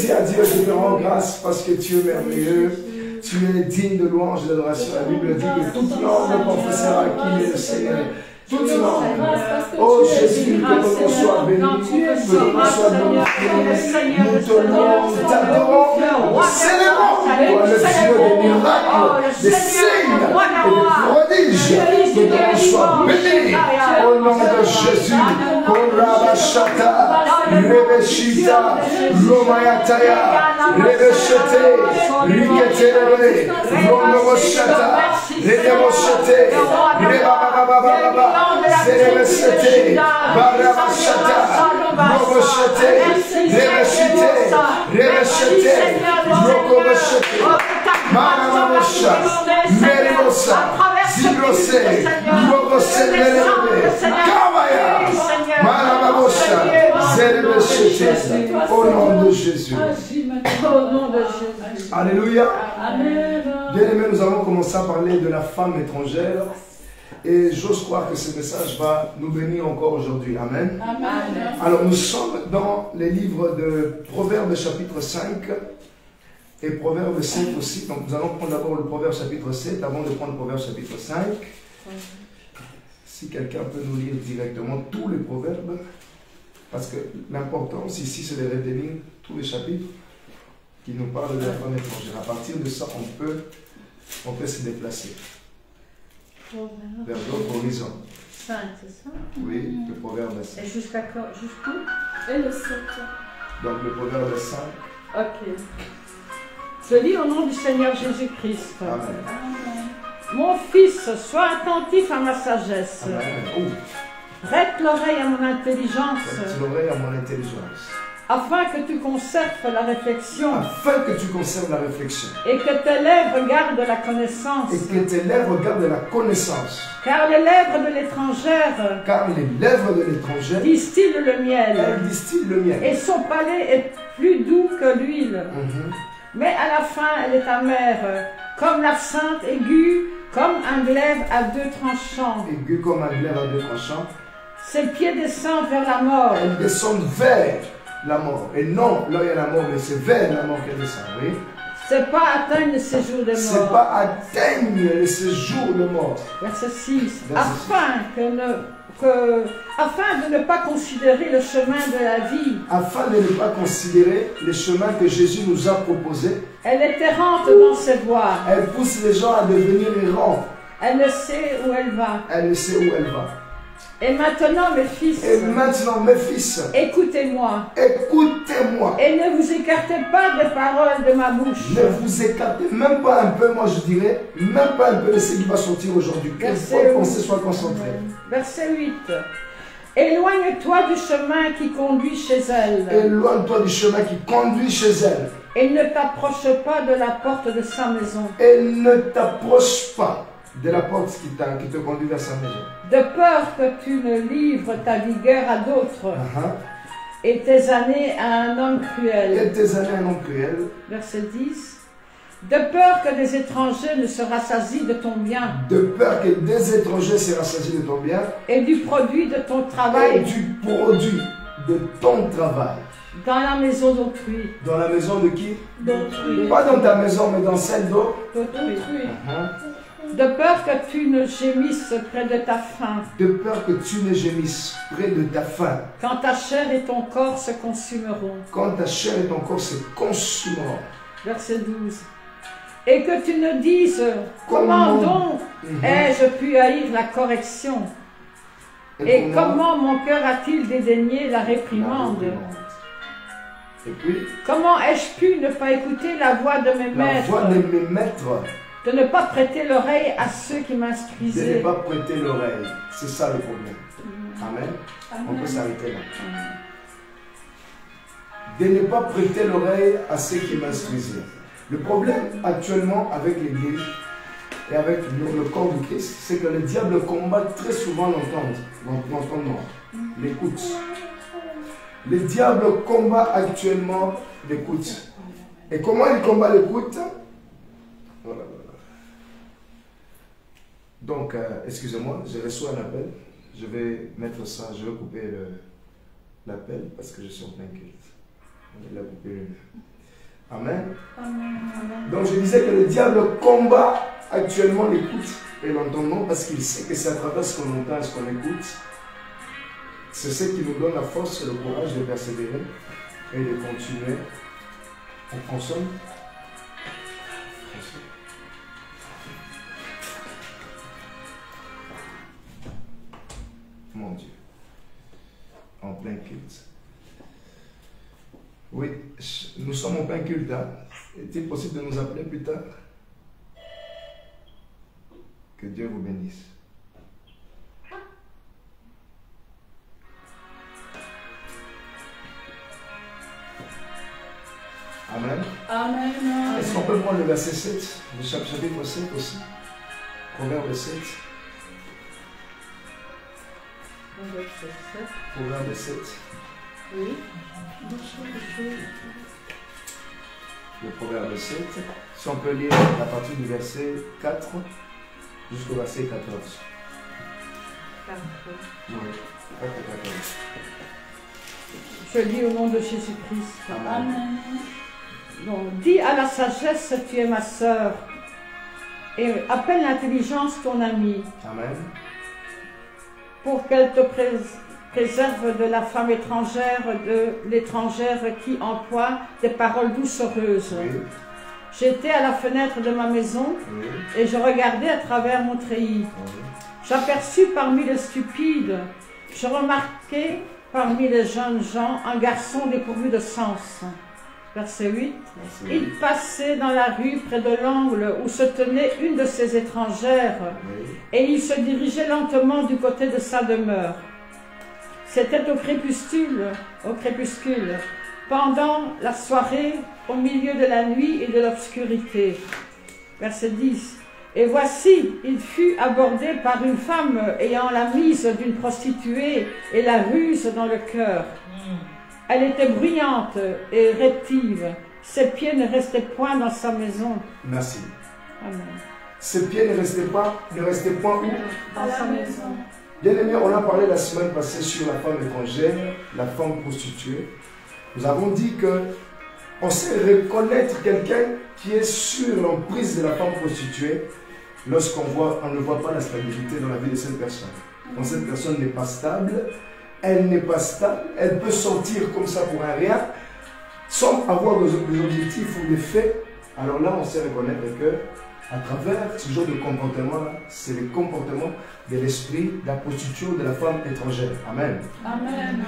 Dis à Dieu, je te rends grâce parce que tu es merveilleux. Tu es digne de louange et d'adoration. La Bible dit que toute langue confessera qu'il est le Seigneur. Toute langue. Oh Jésus, que ton nom soit béni, que ton nom soit glorifié. Nous te louons, nous t'adorons, nous célébrons pour le Dieu des miracles, des signes et des prodiges. Que ton nom soit béni. Au nom de Jésus, Korabashata, Rebeshita, Romayataya, Rebeshete, Riketere, Romoshata, Redemoshete, Rebababababa. Zerebesete, Barabashata, Roboshete, Rebeshite, Rebeshete, Rokoboshete, Maramamosha, Merimosa, Zibrose, Robose, Merebe, Kavaya, Maramamosha, Zerebeshete, au nom de Jésus. Alléluia. Bien aimé, nous allons commencer à parler de la femme étrangère. Et j'ose croire que ce message va nous bénir encore aujourd'hui. Amen. Amen. Alors nous sommes dans les livres de Proverbes chapitre 5 et Proverbes 7 aussi. Donc nous allons prendre d'abord le Proverbe chapitre 7 avant de prendre le Proverbe chapitre 5. Si quelqu'un peut nous lire directement tous les proverbes, parce que l'importance ici c'est de retenir tous les chapitres qui nous parlent de la femme étrangère. À partir de ça, on peut on peut se déplacer vers d'autres horizons. 5, c'est ça? Oui, le proverbe 5. Et jusqu'où? Et le 7. Donc le proverbe 5. Ok. Je lis au nom du Seigneur Jésus-Christ. Amen. Mon fils, sois attentif à ma sagesse. Amen. Prête l'oreille à mon intelligence. Prête l'oreille à mon intelligence. Afin que tu conserves la réflexion. Afin que tu conserves la réflexion. Et que tes lèvres gardent la connaissance. Et que tes lèvres gardent la connaissance. Car les lèvres de l'étrangère. Car les lèvres de l'étrangère distillent le miel. Elles distillent le miel. Et son palais est plus doux que l'huile. Mais à la fin, elle est amère, comme l'absinthe aiguë, comme un glaive à 2 tranchants. Aigu comme un glaive à 2 tranchants. Ses pieds descendent vers la mort. Elles descendent vers la mort. Et non, là il y a la mort, mais c'est vers la mort qu'elle descend, oui. C'est pas atteindre le séjour de mort. C'est pas atteindre le séjour de mort. Verset 6. Afin de ne pas considérer le chemin de la vie. Afin de ne pas considérer les chemins que Jésus nous a proposés. Elle est errante dans ses voies. Elle pousse les gens à devenir errants. Elle ne sait où elle va. Elle ne sait où elle va. Et maintenant, mes fils. Et maintenant, mes fils. Écoutez-moi. Écoutez-moi. Et ne vous écartez pas des paroles de ma bouche. Ne vous écartez même pas un peu, moi je dirais, même pas un peu de ce qui va sortir aujourd'hui. Que votre pensée soit concentrée. Verset 8. Éloigne-toi du chemin qui conduit chez elle. Éloigne-toi du chemin qui conduit chez elle. Et ne t'approche pas de la porte de sa maison. Et ne t'approche pas de la porte qui te conduit vers sa maison. De peur que tu ne livres ta vigueur à d'autres. Et tes années à un homme cruel. Et tes années à un homme cruel. Verset 10. De peur que des étrangers ne se rassasient de ton bien. De peur que des étrangers se rassasient de ton bien. Et du produit de ton travail. Et du produit de ton travail. Dans la maison d'autrui. Dans la maison de qui? D'autrui. Pas dans ta maison, mais dans celle d'autrui. De peur que tu ne gémisses près de ta faim. De peur que tu ne gémisses près de ta faim. Quand ta chair et ton corps se consumeront. Quand ta chair et ton corps se consumeront. Verset 12. Et que tu ne dises, comment donc ai-je pu haïr la correction? Et comment mon cœur a-t-il dédaigné la réprimande? Et puis, comment ai-je pu ne pas écouter la voix de mes maîtres? La voix de mes maîtres. De ne pas prêter l'oreille à ceux qui m'instruisaient. De ne pas prêter l'oreille. C'est ça le problème. Amen. On peut s'arrêter là. De ne pas prêter l'oreille à ceux qui m'instruisaient. Le problème actuellement avec l'Église et avec le corps du Christ, c'est que le diable combat très souvent l'entendement, l'écoute. Le diable combat actuellement l'écoute. Et comment il combat l'écoute? Voilà. Donc, excusez-moi, je reçois un appel. Je vais mettre ça, je vais couper l'appel parce que je suis en plein culte. Il a coupé le. Amen. Donc, je disais que le diable combat actuellement l'écoute et l'entendement parce qu'il sait que c'est à travers ce qu'on entend et ce qu'on écoute. C'est ce qui nous donne la force et le courage de persévérer et de continuer. On consomme. Mon Dieu. En plein culte. Oui, nous sommes en plein culte. Hein? Est-il possible de nous appeler plus tard? Que Dieu vous bénisse. Amen. Amen. Est-ce qu'on peut prendre le verset 7, le chapitre 7 aussi? Proverbe 7. Proverbe 7. Oui. Le proverbe 7. Si on peut lire à partir du verset 4 jusqu'au verset 14. 4. Oui, 4 et 14. Je lis au nom de Jésus-Christ. Amen. Donc, dis à la sagesse, tu es ma sœur, et appelle l'intelligence ton amie. Amen. Pour qu'elle te préserve de la femme étrangère, de l'étrangère qui emploie des paroles doucereuses. Oui. J'étais à la fenêtre de ma maison et je regardais à travers mon treillis. J'aperçus parmi les stupides, je remarquai parmi les jeunes gens un garçon dépourvu de sens. Verset 8. Il passait dans la rue près de l'angle où se tenait une de ces étrangères et il se dirigeait lentement du côté de sa demeure. C'était au crépuscule, pendant la soirée, au milieu de la nuit et de l'obscurité. Verset 10. Et voici, il fut abordé par une femme ayant la mise d'une prostituée et la ruse dans le cœur. Elle était bruyante et rétive. Ses pieds ne restaient point dans sa maison. Merci. Amen. Ses pieds ne restaient point où? Dans sa maison. Bien aimé, on a parlé la semaine passée sur la femme étrangère, la femme prostituée. Nous avons dit que on sait reconnaître quelqu'un qui est sur l'emprise de la femme prostituée lorsqu'on ne voit pas la stabilité dans la vie de cette personne. Quand cette personne n'est pas stable, elle peut sortir comme ça pour un rien, sans avoir des objectifs ou des faits. Alors là, on sait reconnaître que à travers ce genre de comportement-là, c'est le comportement de l'esprit de la prostituée ou de la femme étrangère. Amen. Amen.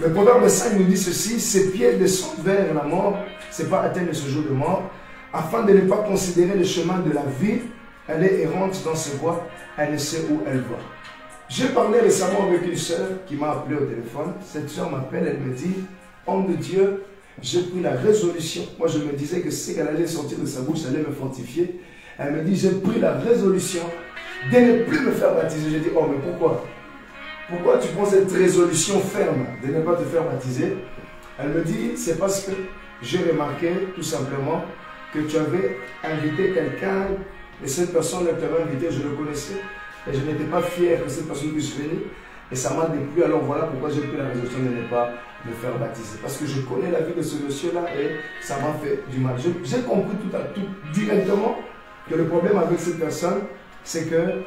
Le Proverbe 5 nous dit ceci: ses pieds descendent vers la mort, c'est pas atteindre ce jour de mort, afin de ne pas considérer le chemin de la vie. Elle est errante dans ses voies, elle ne sait où elle va. J'ai parlé récemment avec une soeur qui m'a appelé au téléphone. Cette soeur m'appelle, elle me dit: homme de Dieu, j'ai pris la résolution. Moi je me disais que ce qu'elle allait sortir de sa bouche, ça allait me fortifier. Elle me dit: j'ai pris la résolution de ne plus me faire baptiser. J'ai dit: oh, mais pourquoi? Pourquoi tu prends cette résolution ferme de ne pas te faire baptiser? Elle me dit: c'est parce que j'ai remarqué tout simplement que tu avais invité quelqu'un et cette personne que tu avais invité, je le connaissais et je n'étais pas fier que cette personne puisse venir et ça m'a déplu. Alors voilà pourquoi j'ai pris la résolution de ne pas me faire baptiser, parce que je connais la vie de ce monsieur-là et ça m'a fait du mal. J'ai compris tout directement que le problème avec cette personne, c'est que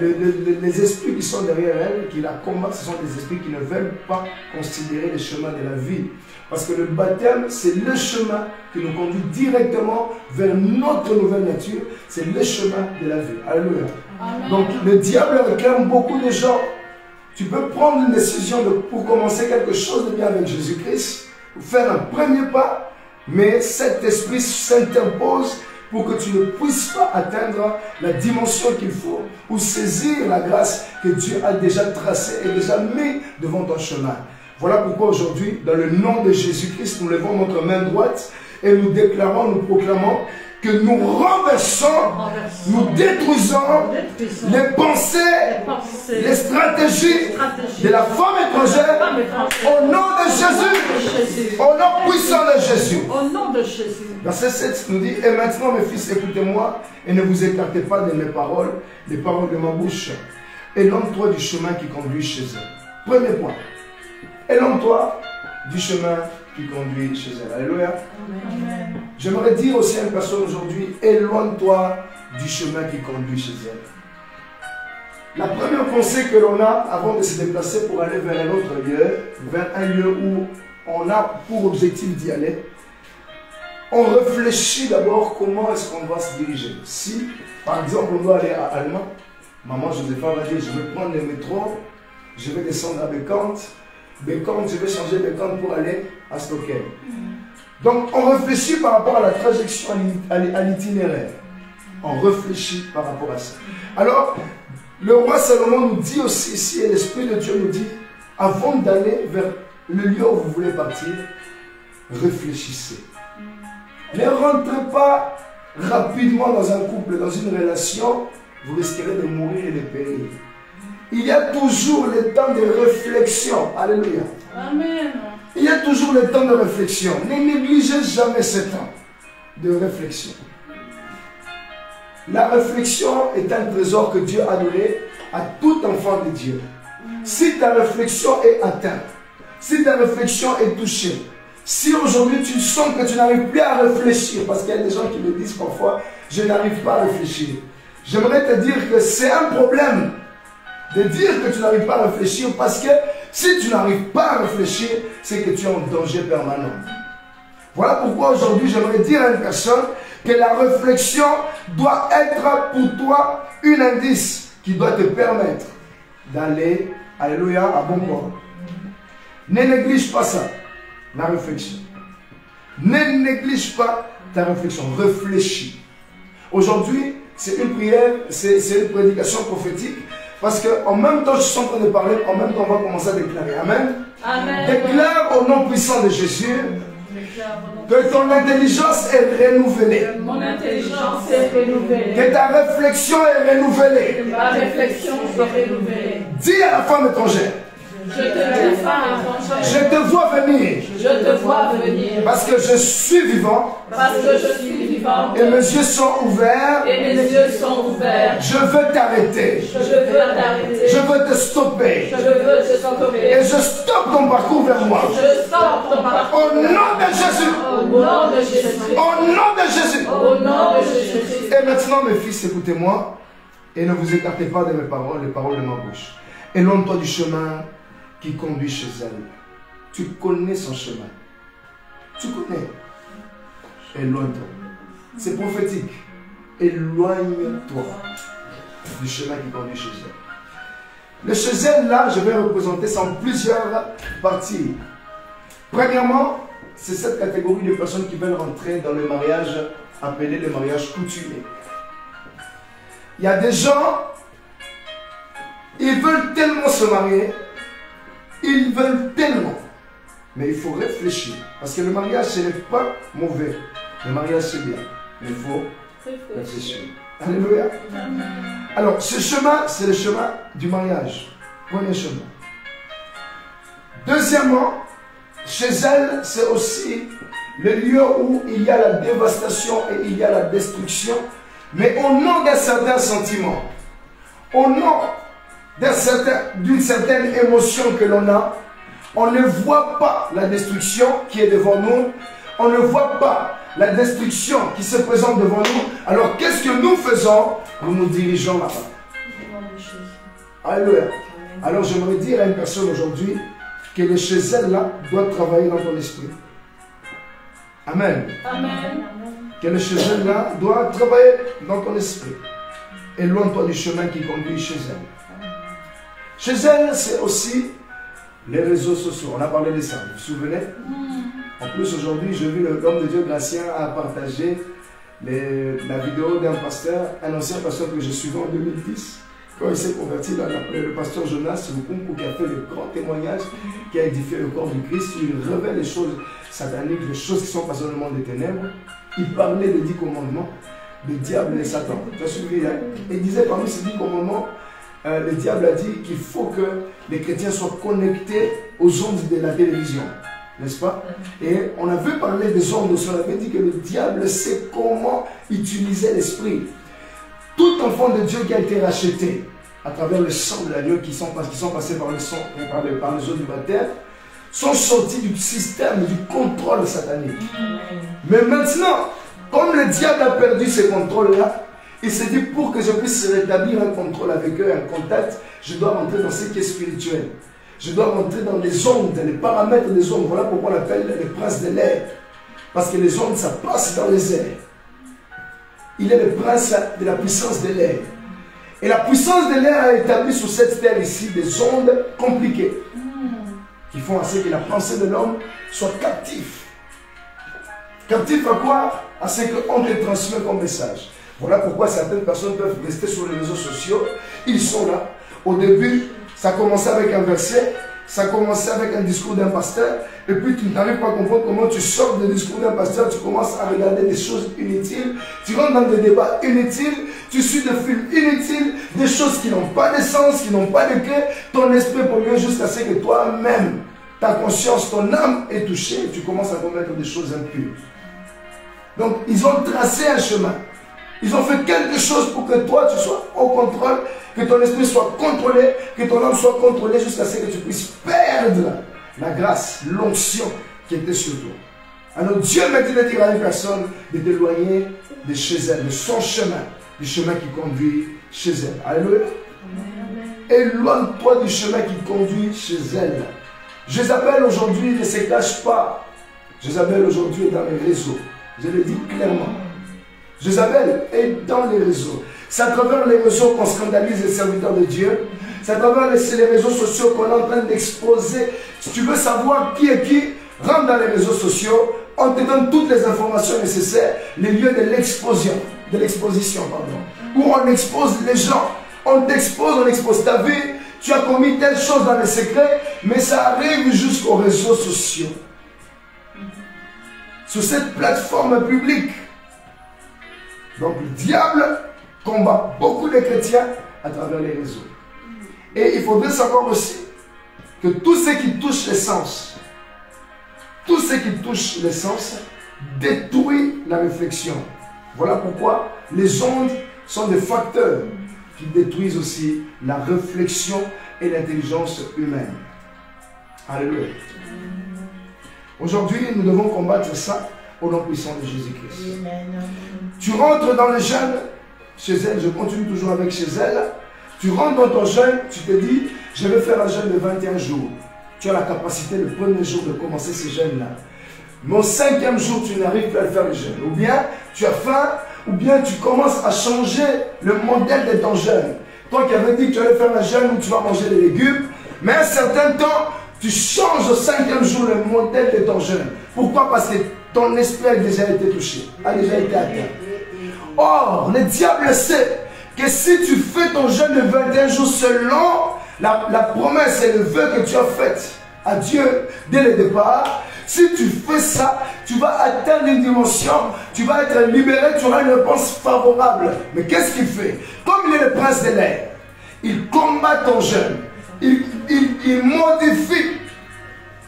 les esprits qui sont derrière elle, qui la combattent, ce sont des esprits qui ne veulent pas considérer les chemins de la vie. Parce que le baptême, c'est le chemin qui nous conduit directement vers notre nouvelle nature. C'est le chemin de la vie. Alléluia. Amen. Donc le diable réclame beaucoup de gens. Tu peux prendre une décision pour commencer quelque chose de bien avec Jésus-Christ, pour faire un premier pas, mais cet esprit s'interpose pour que tu ne puisses pas atteindre la dimension qu'il faut ou saisir la grâce que Dieu a déjà tracée et déjà mis devant ton chemin. Voilà pourquoi aujourd'hui, dans le nom de Jésus-Christ, nous levons notre main droite et nous déclarons, nous proclamons que nous renversons, nous détruisons les pensées, les stratégies de la femme étrangère au nom de Jésus, au nom puissant de Jésus. Au nom de Jésus. Verset 7 nous dit: et maintenant mes fils, écoutez-moi et ne vous écartez pas de mes paroles, les paroles de ma bouche. Éloigne-toi du chemin qui conduit chez elle. Premier point. Éloigne-toi du chemin qui conduit chez elle. Alléluia. Amen. J'aimerais dire aussi à une personne aujourd'hui: éloigne-toi du chemin qui conduit chez elle. La première pensée que l'on a avant de se déplacer pour aller vers un autre lieu, vers un lieu où on a pour objectif d'y aller, on réfléchit d'abord comment est-ce qu'on va se diriger. Si, par exemple, on doit aller à Allemagne, maman Josepha va dire: je vais prendre le métro, je vais descendre à Bécante, je vais changer Bécante pour aller à Stockholm. Donc, on réfléchit par rapport à la trajectoire, à l'itinéraire. On réfléchit par rapport à ça. Alors, le roi Salomon nous dit aussi ici, et l'Esprit de Dieu nous dit, avant d'aller vers le lieu où vous voulez partir, réfléchissez. Ne rentrez pas rapidement dans un couple, dans une relation, vous risquerez de mourir et de périr. Il y a toujours le temps de réflexion. Alléluia. Amen. Il y a toujours le temps de réflexion. Ne négligez jamais ce temps de réflexion. La réflexion est un trésor que Dieu a donné à tout enfant de Dieu. Si ta réflexion est atteinte, si ta réflexion est touchée, si aujourd'hui tu sens que tu n'arrives plus à réfléchir, parce qu'il y a des gens qui me disent parfois: je n'arrive pas à réfléchir. J'aimerais te dire que c'est un problème de dire que tu n'arrives pas à réfléchir, parce que si tu n'arrives pas à réfléchir, c'est que tu es en danger permanent. Voilà pourquoi aujourd'hui j'aimerais dire à une personne que la réflexion doit être pour toi un indice qui doit te permettre d'aller, alléluia, à bon port. Ne néglige pas ça, la réflexion. Ne néglige pas ta réflexion, réfléchis. Aujourd'hui, c'est une prière, c'est une prédication prophétique, parce qu'en même temps, je suis en train de parler, en même temps, on va commencer à déclarer. Amen. Amen. Déclare au nom puissant de Jésus que ton intelligence est renouvelée. Mon intelligence est renouvelée. Que ta réflexion est renouvelée. Ma réflexion est renouvelée. Dis à la femme étrangère. Je te dis, femme étrangère. Je te vois venir. Je te vois venir. Parce que je suis vivant. Parce que je suis vivant. Et mes yeux sont ouverts. Et mes yeux sont ouverts. Je veux t'arrêter. Je veux t'arrêter. Je veux te stopper. Je veux te stopper. Et je stoppe ton parcours vers moi. Je stoppe ton parcours. Au nom de Jésus. Au nom de Jésus. Au nom de Jésus. Au nom de Jésus. Et maintenant, mes fils, écoutez-moi. Et ne vous écartez pas de mes paroles, les paroles de ma bouche. Éloigne-toi du chemin qui conduit chez elle. Tu connais son chemin. Tu connais. Éloigne-toi. C'est prophétique. Éloigne-toi du chemin qui conduit chez elle. Le chez elle, là, je vais représenter ça en plusieurs parties. Premièrement, c'est cette catégorie de personnes qui veulent rentrer dans le mariage appelé le mariage coutumier. Il y a des gens, ils veulent tellement se marier, ils veulent tellement, mais il faut réfléchir. Parce que le mariage, ce n'est pas mauvais. Le mariage, c'est bien. Mais il faut réfléchir. Alléluia. Alors, ce chemin, c'est le chemin du mariage. Premier chemin. Deuxièmement, chez elle, c'est aussi le lieu où il y a la dévastation et il y a la destruction. Mais au nom d'un certain sentiment, au nom d'une certaine émotion que l'on a, on ne voit pas la destruction qui est devant nous, on ne voit pas la destruction qui se présente devant nous. Alors qu'est-ce que nous faisons? Nous nous dirigeons là-bas. Alléluia. Alors j'aimerais dire à une personne aujourd'hui que le chez elle là doit travailler dans ton esprit. Amen. Amen. Que le chez elle là doit travailler dans ton esprit. Éloigne-toi du chemin qui conduit chez elle. Chez elle, c'est aussi les réseaux sociaux. On a parlé de ça, vous vous souvenez? En plus, aujourd'hui, j'ai vu l'homme de Dieu Gracien a partagé la vidéo d'un pasteur, un ancien pasteur que je suivais en 2010. Quand il s'est converti, là, le pasteur Jonas Lukunku, qui a fait le grand témoignage, qui a édifié le corps du Christ, il révèle les choses sataniques, les choses qui sont passées dans le monde des ténèbres. Il parlait des 10 commandements, le diable et Satan. Tu as suivi, hein? Il disait parmi ces 10 commandements, le diable a dit qu'il faut que les chrétiens soient connectés aux ondes de la télévision. N'est-ce pas? Et on avait parlé des ondes aussi, on avait dit que le diable sait comment utiliser l'esprit. Tout enfant de Dieu qui a été racheté à travers le sang de l'agneau, qui sont passés par le sang, par les eaux du baptême, sont sortis du système, du contrôle satanique. Mais maintenant, comme le diable a perdu ces contrôles-là, il s'est dit, pour que je puisse rétablir un contrôle avec eux, un contact, je dois rentrer dans ce qui est spirituel. Je dois rentrer dans les ondes, les paramètres des ondes. Voilà pourquoi on appelle les princes de l'air. Parce que les ondes, ça passe dans les airs. Il est le prince de la puissance de l'air. Et la puissance de l'air a établi sur cette terre ici des ondes compliquées qui font à ce que la pensée de l'homme soit captive. Captif à quoi? À ce qu'on te transmet comme message. Voilà pourquoi certaines personnes peuvent rester sur les réseaux sociaux. Ils sont là. Au début, ça commençait avec un verset, ça commençait avec un discours d'un pasteur, et puis tu n'arrives pas à comprendre comment tu sors du discours d'un pasteur, tu commences à regarder des choses inutiles, tu rentres dans des débats inutiles, tu suis des films inutiles, des choses qui n'ont pas de sens, qui n'ont pas de cœur, ton esprit pollue jusqu'à ce que toi-même, ta conscience, ton âme est touchée, et tu commences à commettre des choses impures. Donc, ils ont tracé un chemin. Ils ont fait quelque chose pour que toi, tu sois au contrôle, que ton esprit soit contrôlé, que ton âme soit contrôlée jusqu'à ce que tu puisses perdre la grâce, l'onction qui était sur toi. Alors Dieu m'a dit de dire à une personne de t'éloigner de chez elle, de son chemin, du chemin qui conduit chez elle. Alléluia. Éloigne-toi du chemin qui conduit chez elle. Je les appelle aujourd'hui, ne se cache pas Jézabel aujourd'hui est dans les réseaux. Je le dis clairement. Jézabel est dans les réseaux. C'est à travers les réseaux qu'on scandalise les serviteurs de Dieu. C'est à travers les réseaux sociaux qu'on est en train d'exposer. Si tu veux savoir qui est qui, rentre dans les réseaux sociaux. On te donne toutes les informations nécessaires, les lieux de l'exposition, où on expose les gens. On t'expose, on expose ta vie. Tu as commis telle chose dans les secrets, mais ça arrive jusqu'aux réseaux sociaux. Sur cette plateforme publique. Donc le diable combat beaucoup de chrétiens à travers les réseaux. Et il faudrait savoir aussi que tout ce qui touche l'essence, tout ce qui touche l'essence détruit la réflexion. Voilà pourquoi les ondes sont des facteurs qui détruisent aussi la réflexion et l'intelligence humaine. Alléluia. Aujourd'hui, nous devons combattre ça au nom puissant de Jésus-Christ. Tu rentres dans le jeûne chez elle, je continue toujours avec chez elle. Tu rentres dans ton jeûne, tu te dis, je vais faire un jeûne de 21 jours. Tu as la capacité le premier jour de commencer ce jeûne-là. Mais au 5e jour, tu n'arrives plus à faire le jeûne. Ou bien tu as faim, ou bien tu commences à changer le modèle de ton jeûne. Toi qui avais dit que tu allais faire un jeûne où tu vas manger des légumes, mais à un certain temps, tu changes au 5e jour le modèle de ton jeûne. Pourquoi? Parce que ton esprit a déjà été touché, a déjà été atteint. Or, le diable sait que si tu fais ton jeûne de 21 jours selon la promesse et le vœu que tu as fait à Dieu dès le départ, si tu fais ça, tu vas atteindre une dimension, tu vas être libéré, tu auras une réponse favorable. Mais qu'est-ce qu'il fait? Comme il est le prince de l'air, il combat ton jeûne, il modifie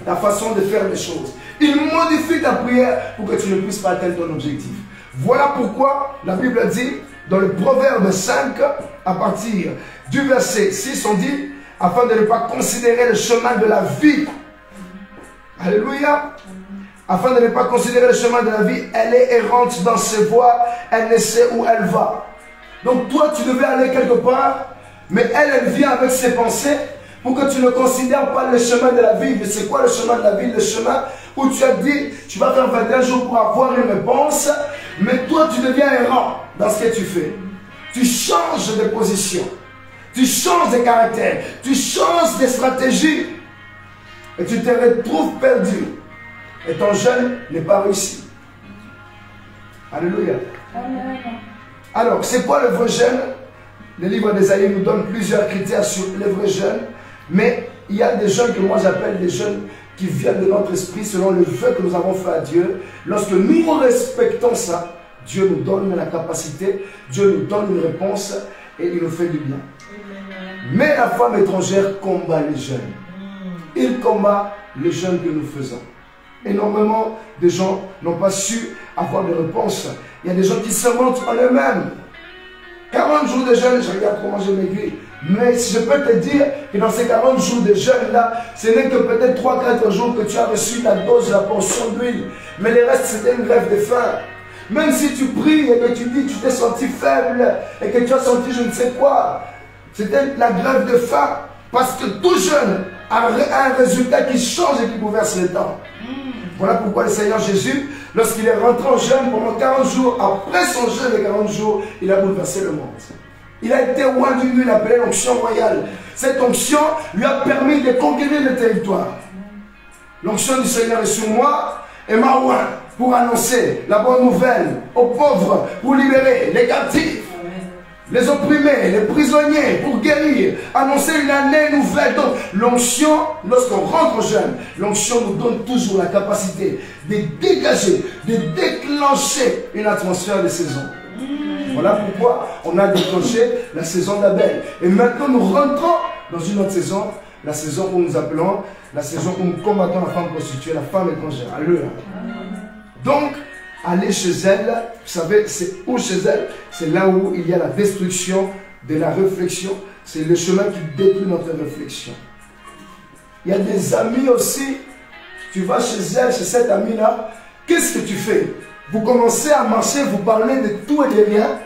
ta façon de faire les choses. Il modifie ta prière pour que tu ne puisses pas atteindre ton objectif. Voilà pourquoi la Bible dit, dans le Proverbe 5, à partir du verset 6, on dit, afin de ne pas considérer le chemin de la vie. Alléluia. Afin de ne pas considérer le chemin de la vie, elle est errante dans ses voies, elle ne sait où elle va. Donc toi, tu devais aller quelque part, mais elle vient avec ses pensées pour que tu ne considères pas le chemin de la vie. Mais c'est quoi le chemin de la vie? Le chemin où tu as dit, tu vas faire 21 jours pour avoir une réponse, mais toi, tu deviens errant dans ce que tu fais. Tu changes de position, tu changes de caractère, tu changes de stratégie, et tu te retrouves perdu. Et ton jeûne n'est pas réussi. Alléluia. Amen. Alors, c'est quoi le vrai jeûne? Le livre d'Ésaïe nous donne plusieurs critères sur le vrai jeûne, mais il y a des jeûnes que moi j'appelle des jeûnes qui viennent de notre esprit selon le vœu que nous avons fait à Dieu. Lorsque nous respectons ça, Dieu nous donne la capacité, Dieu nous donne une réponse et il nous fait du bien. Mais la femme étrangère combat les jeûnes. Il combat les jeûnes que nous faisons. Énormément de gens n'ont pas su avoir de réponse. Il y a des gens qui se mentent en eux-mêmes. 40 jours de jeûne, je regarde comment je maigris. Mais je peux te dire que dans ces 40 jours de jeûne-là, ce n'est que peut-être 3-4 jours que tu as reçu la dose, la portion d'huile. Mais le reste, c'était une grève de faim. Même si tu pries et que tu dis que tu t'es senti faible et que tu as senti je ne sais quoi, c'était la grève de faim. Parce que tout jeûne a un résultat qui change et qui bouleverse le temps. Voilà pourquoi le Seigneur Jésus, lorsqu'il est rentré en jeûne pendant 40 jours, après son jeûne de 40 jours, il a bouleversé le monde. Il a été roi d'une huile appelée l'onction royale. Cette onction lui a permis de conquérir le territoire. L'onction du Seigneur est sur moi et m'a oint pour annoncer la bonne nouvelle aux pauvres, pour libérer les captifs, les opprimés, les prisonniers, pour guérir, annoncer une année nouvelle. Donc l'onction, lorsqu'on rentre en jeûne, l'onction nous donne toujours la capacité de dégager, de déclencher une atmosphère de saison. Voilà pourquoi on a déclenché la saison d'Abel. Et maintenant nous rentrons dans une autre saison, la saison où nous appelons, la saison où nous combattons la femme prostituée, la femme étrangère. Alléluia. Donc, aller chez elle, vous savez, c'est où chez elle? C'est là où il y a la destruction de la réflexion. C'est le chemin qui détruit notre réflexion. Il y a des amis aussi, tu vas chez elle, chez cette amie-là, qu'est-ce que tu fais? Vous commencez à marcher, vous parlez de tout et de rien.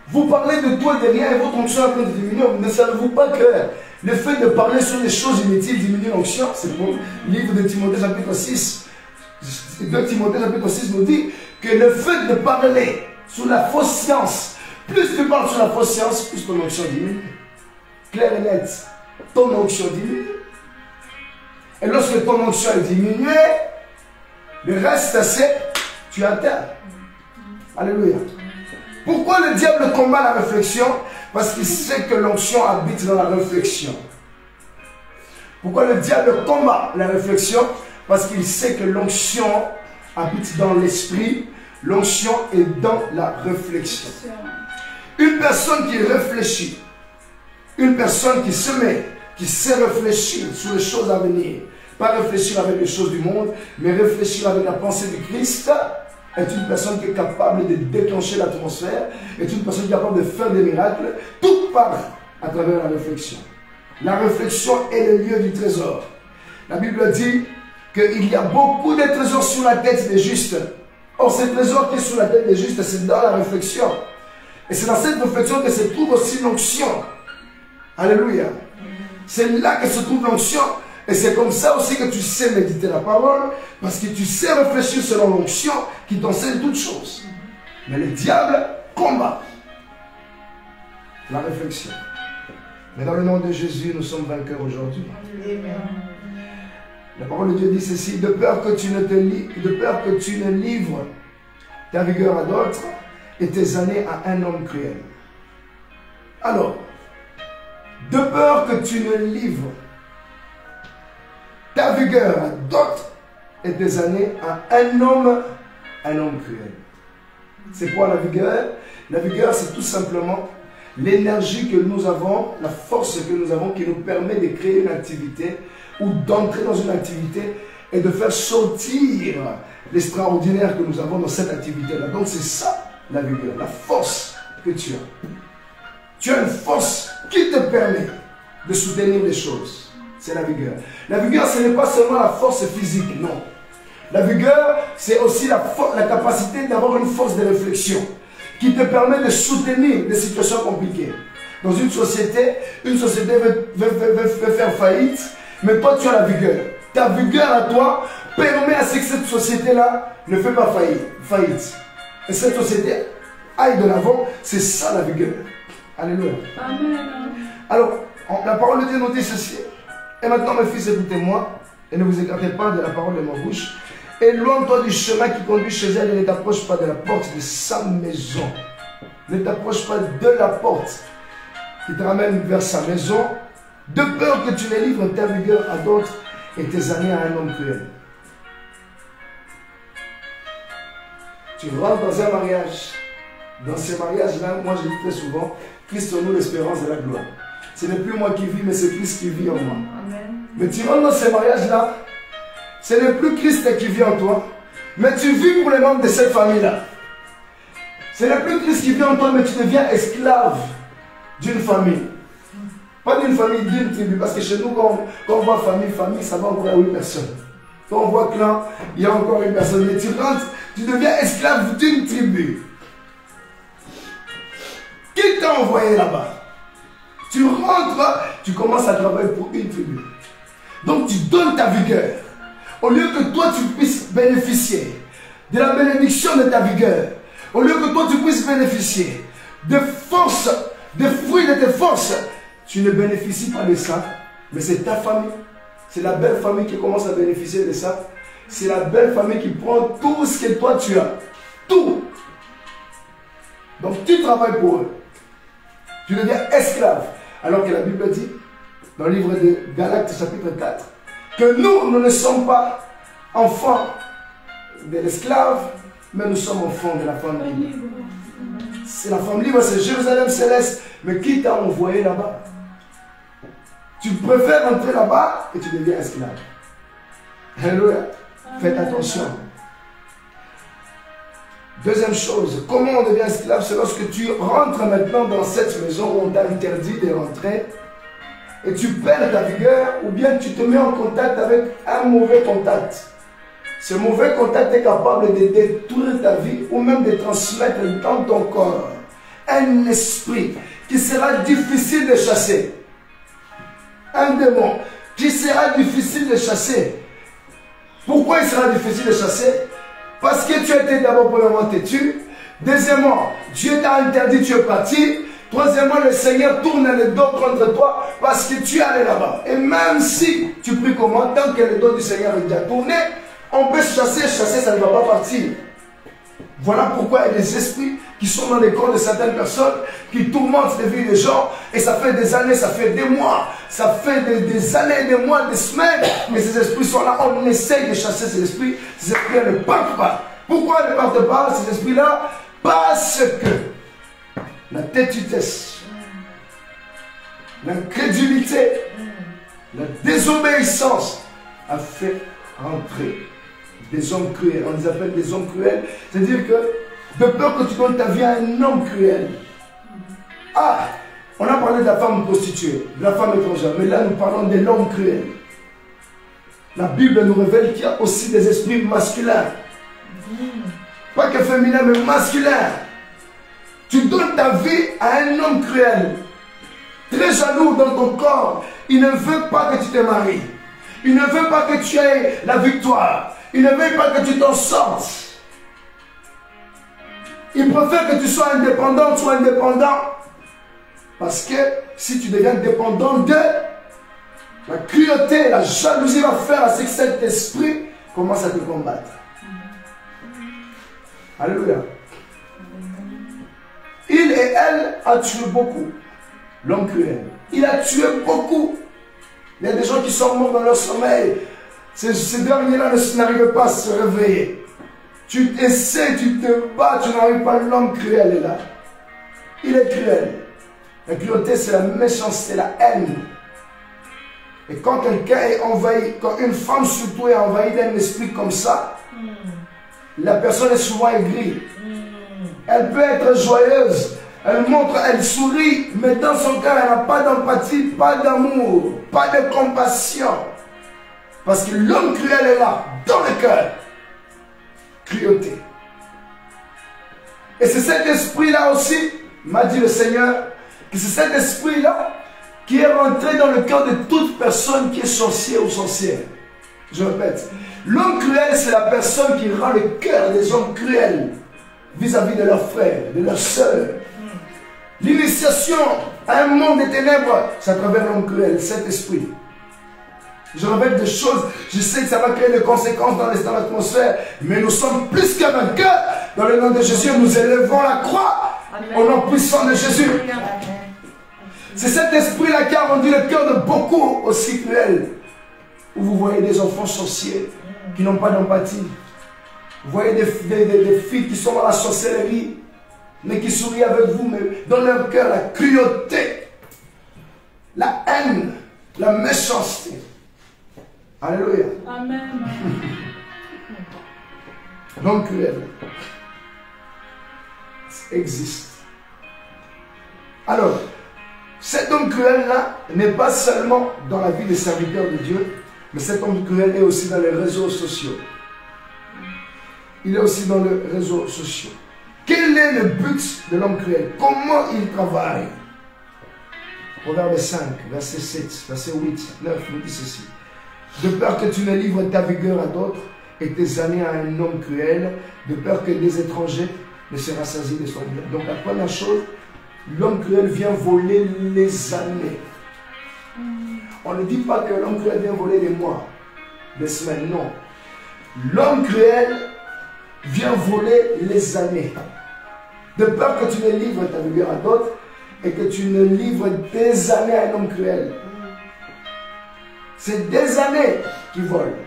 Vous parlez de tout et de rien et votre onction est en train de diminuer. Ne savez-vous pas que le fait de parler sur des choses inutiles diminue l'onction? C'est pour le livre de Timothée chapitre 6. 2 Timothée chapitre 6 nous dit que le fait de parler sous la fausse science, plus tu parles sous la fausse science, plus ton onction diminue. Clair et net, ton onction diminue. Et lorsque ton onction est diminuée, le reste c'est, tu atteins. Alléluia. Pourquoi le diable combat la réflexion? Parce qu'il sait que l'onction habite dans la réflexion. Pourquoi le diable combat la réflexion? Parce qu'il sait que l'onction habite dans l'esprit. L'onction est dans la réflexion. Une personne qui réfléchit, une personne qui se met, qui sait réfléchir sur les choses à venir, pas réfléchir avec les choses du monde, mais réfléchir avec la pensée du Christ, est une personne qui est capable de déclencher l'atmosphère, est une personne qui est capable de faire des miracles, tout part à travers la réflexion. La réflexion est le lieu du trésor. La Bible dit qu'il y a beaucoup de trésors sur la tête des justes. Or, ces trésors qui sont sur la tête des justes, c'est dans la réflexion. Et c'est dans cette réflexion que se trouve aussi l'onction. Alléluia. C'est là que se trouve l'onction. Et c'est comme ça aussi que tu sais méditer la parole, parce que tu sais réfléchir selon l'onction qui t'enseigne toutes choses. Mais le diable combat la réflexion. Mais dans le nom de Jésus, nous sommes vainqueurs aujourd'hui. La parole de Dieu dit ceci: de peur que tu ne livres ta vigueur à d'autres et tes années à un homme cruel. Alors, de peur que tu ne livres ta vigueur à d'autres et tes années à un homme cruel. C'est quoi la vigueur? La vigueur, c'est tout simplement l'énergie que nous avons, la force que nous avons qui nous permet de créer une activité ou d'entrer dans une activité et de faire sortir l'extraordinaire que nous avons dans cette activité-là. Donc c'est ça la vigueur, la force que tu as. Tu as une force qui te permet de soutenir les choses. C'est la vigueur. La vigueur, ce n'est pas seulement la force physique, non. La vigueur, c'est aussi la capacité d'avoir une force de réflexion qui te permet de soutenir des situations compliquées. Dans une société veut faire faillite, mais toi, tu as la vigueur. Ta vigueur à toi permet à ce que cette société-là ne fait pas faillite. Et cette société aille de l'avant, c'est ça la vigueur. Alléluia. Amen. Alors, la parole de Dieu nous dit ceci. Et maintenant, mes fils, écoutez-moi, et ne vous écartez pas de la parole de ma bouche. Éloigne-toi du chemin qui conduit chez elle et ne t'approche pas de la porte de sa maison. Ne t'approche pas de la porte qui te ramène vers sa maison, de peur que tu ne livres ta vigueur à d'autres et tes années à un homme cruel. Tu rentres dans un mariage. Dans ces mariages-là, moi je dis très souvent, Christ en nous l'espérance de la gloire. Ce n'est plus moi qui vis, mais c'est Christ qui vit en moi. Amen. Mais tu rentres dans ces mariages-là, ce n'est plus Christ qui vit en toi, mais tu vis pour les membres de cette famille-là. Ce n'est plus Christ qui vit en toi, mais tu deviens esclave d'une famille. Pas d'une famille, d'une tribu. Parce que chez nous, quand on voit famille, ça va encore à 8 personnes. Quand on voit clan, il y a encore une personne. Mais tu rentres, tu deviens esclave d'une tribu. Qui t'a envoyé là-bas? Tu rentres, tu commences à travailler pour une tribu. Donc tu donnes ta vigueur. Au lieu que toi tu puisses bénéficier de la bénédiction de ta vigueur, au lieu que toi tu puisses bénéficier de force, des fruits de tes forces, tu ne bénéficies pas de ça, mais c'est ta famille. C'est la belle famille qui commence à bénéficier de ça. C'est la belle famille qui prend tout ce que toi tu as. Tout. Donc tu travailles pour eux. Tu deviens esclave. Alors que la Bible dit, dans le livre de Galates chapitre 4, que nous ne sommes pas enfants de l'esclave, mais nous sommes enfants de la femme libre. C'est la femme libre, c'est Jérusalem céleste. Mais qui t'a envoyé là-bas? Tu préfères entrer là-bas et tu deviens esclave. Alléluia. Faites attention. Deuxième chose, comment on devient esclave? C'est lorsque tu rentres maintenant dans cette maison où on t'a interdit de rentrer et tu perds ta vigueur, ou bien tu te mets en contact avec un mauvais contact. Ce mauvais contact est capable de détruire ta vie ou même de transmettre dans ton corps un esprit qui sera difficile de chasser. Un démon qui sera difficile de chasser. Pourquoi il sera difficile de chasser? Parce que tu as été d'abord premièrement têtu. Deuxièmement, Dieu t'a interdit, tu es parti. Troisièmement, le Seigneur tourne le dos contre toi parce que tu es allé là-bas. Et même si tu pries comment, tant que le dos du Seigneur est déjà tourné, on peut chasser, ça ne va pas partir. Voilà pourquoi il y a des esprits qui sont dans les corps de certaines personnes, qui tourmentent les vies des gens, et ça fait des années, ça fait des mois, ça fait des années, des mois, des semaines, et ces esprits sont là, on essaye de chasser ces esprits ne partent pas. Pourquoi ils ne partent pas, ces esprits-là? Parce que la têtutesse, l'incrédulité, la désobéissance a fait rentrer des hommes cruels. On les appelle des hommes cruels. C'est-à-dire que, de peur que tu donnes ta vie à un homme cruel. Ah, on a parlé de la femme prostituée, de la femme étrangère, mais là nous parlons de l'homme cruel. La Bible nous révèle qu'il y a aussi des esprits masculins. Pas que féminin, mais masculin. Tu donnes ta vie à un homme cruel, très jaloux dans ton corps. Il ne veut pas que tu te maries. Il ne veut pas que tu aies la victoire. Il ne veut pas que tu t'en sortes. Il préfère que tu sois indépendant, soit indépendant. Parce que si tu deviens dépendant de la cruauté, la jalousie va faire à ce que cet esprit commence à te combattre. Alléluia. Il et elle a tué beaucoup. L'homme cruel. Il a tué beaucoup. Il y a des gens qui sont morts dans leur sommeil. Ces derniers-là n'arrivent pas à se réveiller. Tu essaies, tu te bats, tu n'arrives pas. L'homme cruel est là. Il est cruel. La cruauté, c'est la méchanceté, la haine. Et quand quelqu'un est envahi, quand une femme surtout est envahie d'un esprit comme ça, la personne est souvent aigrie. Elle peut être joyeuse, elle montre, elle sourit, mais dans son cœur, elle n'a pas d'empathie, pas d'amour, pas de compassion. Parce que l'homme cruel est là, dans le cœur. Cruauté. Et c'est cet esprit-là aussi, m'a dit le Seigneur, que c'est cet esprit-là qui est rentré dans le cœur de toute personne qui est sorcier ou sorcière. Je répète, l'homme cruel, c'est la personne qui rend le cœur des hommes cruels vis-à-vis de leurs frères, de leurs sœurs. L'initiation à un monde des ténèbres, c'est à travers l'homme cruel, cet esprit. Je répète des choses, je sais que ça va créer des conséquences dans l'atmosphère, mais nous sommes plus que vainqueurs. Dans le nom de Jésus, nous élevons la croix au nom puissant de Jésus. C'est cet esprit-là qui a rendu le cœur de beaucoup aussi cruel. Où vous voyez des enfants sorciers qui n'ont pas d'empathie. Vous voyez des filles qui sont dans la sorcellerie, mais qui sourient avec vous, mais dans leur cœur, la cruauté, la haine, la méchanceté. Alléluia. Amen. L'homme cruel existe. Alors, cet homme cruel-là n'est pas seulement dans la vie des serviteurs de Dieu, mais cet homme cruel est aussi dans les réseaux sociaux. Il est aussi dans les réseaux sociaux. Quel est le but de l'homme cruel? Comment il travaille? Proverbe 5, verset 7, verset 8, 9 nous dit ceci. De peur que tu ne livres ta vigueur à d'autres et tes années à un homme cruel, de peur que des étrangers ne se rassasient de son bien. Donc la première chose, l'homme cruel vient voler les années. On ne dit pas que l'homme cruel vient voler les mois, les semaines, non. L'homme cruel vient voler les années. De peur que tu ne livres ta vigueur à d'autres et que tu ne livres tes années à un homme cruel. C'est des années qui volent.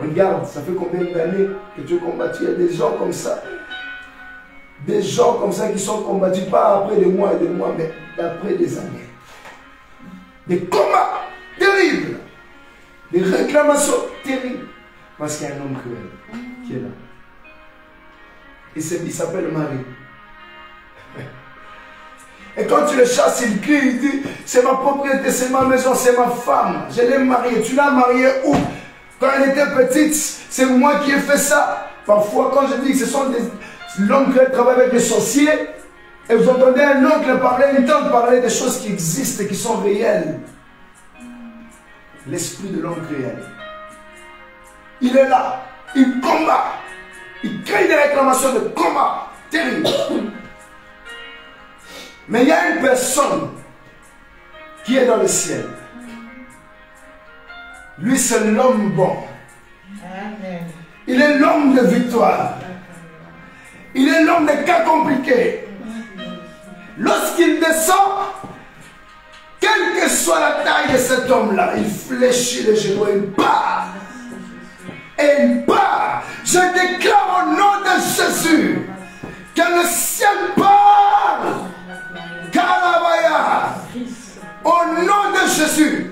Regarde, ça fait combien d'années que tu es combattu? Il y a des gens comme ça. Des gens comme ça qui sont combattus pas après des mois et des mois, mais après des années. Des combats terribles. Des réclamations terribles. Parce qu'il y a un homme cruel qui est là. Il s'appelle Marie. Et quand tu le chasses, il crie, il dit, c'est ma propriété, c'est ma maison, c'est ma femme. Je l'ai mariée. Tu l'as mariée où? Quand elle était petite, c'est moi qui ai fait ça. Parfois, quand je dis que ce sont l'homme qui travaille avec des sorciers, et vous entendez un oncle parler, une tante parler des choses qui existent et qui sont réelles. L'esprit de l'homme cruel. Il est là. Il combat. Il crée des réclamations de combat terribles. Mais il y a une personne qui est dans le ciel. Lui, c'est l'homme bon. Il est l'homme de victoire. Il est l'homme des cas compliqués. Lorsqu'il descend, quelle que soit la taille de cet homme-là, il fléchit les genoux et il part. Et il part. Je déclare au nom de Jésus que le ciel parle. Kalabaya. Au nom de Jésus.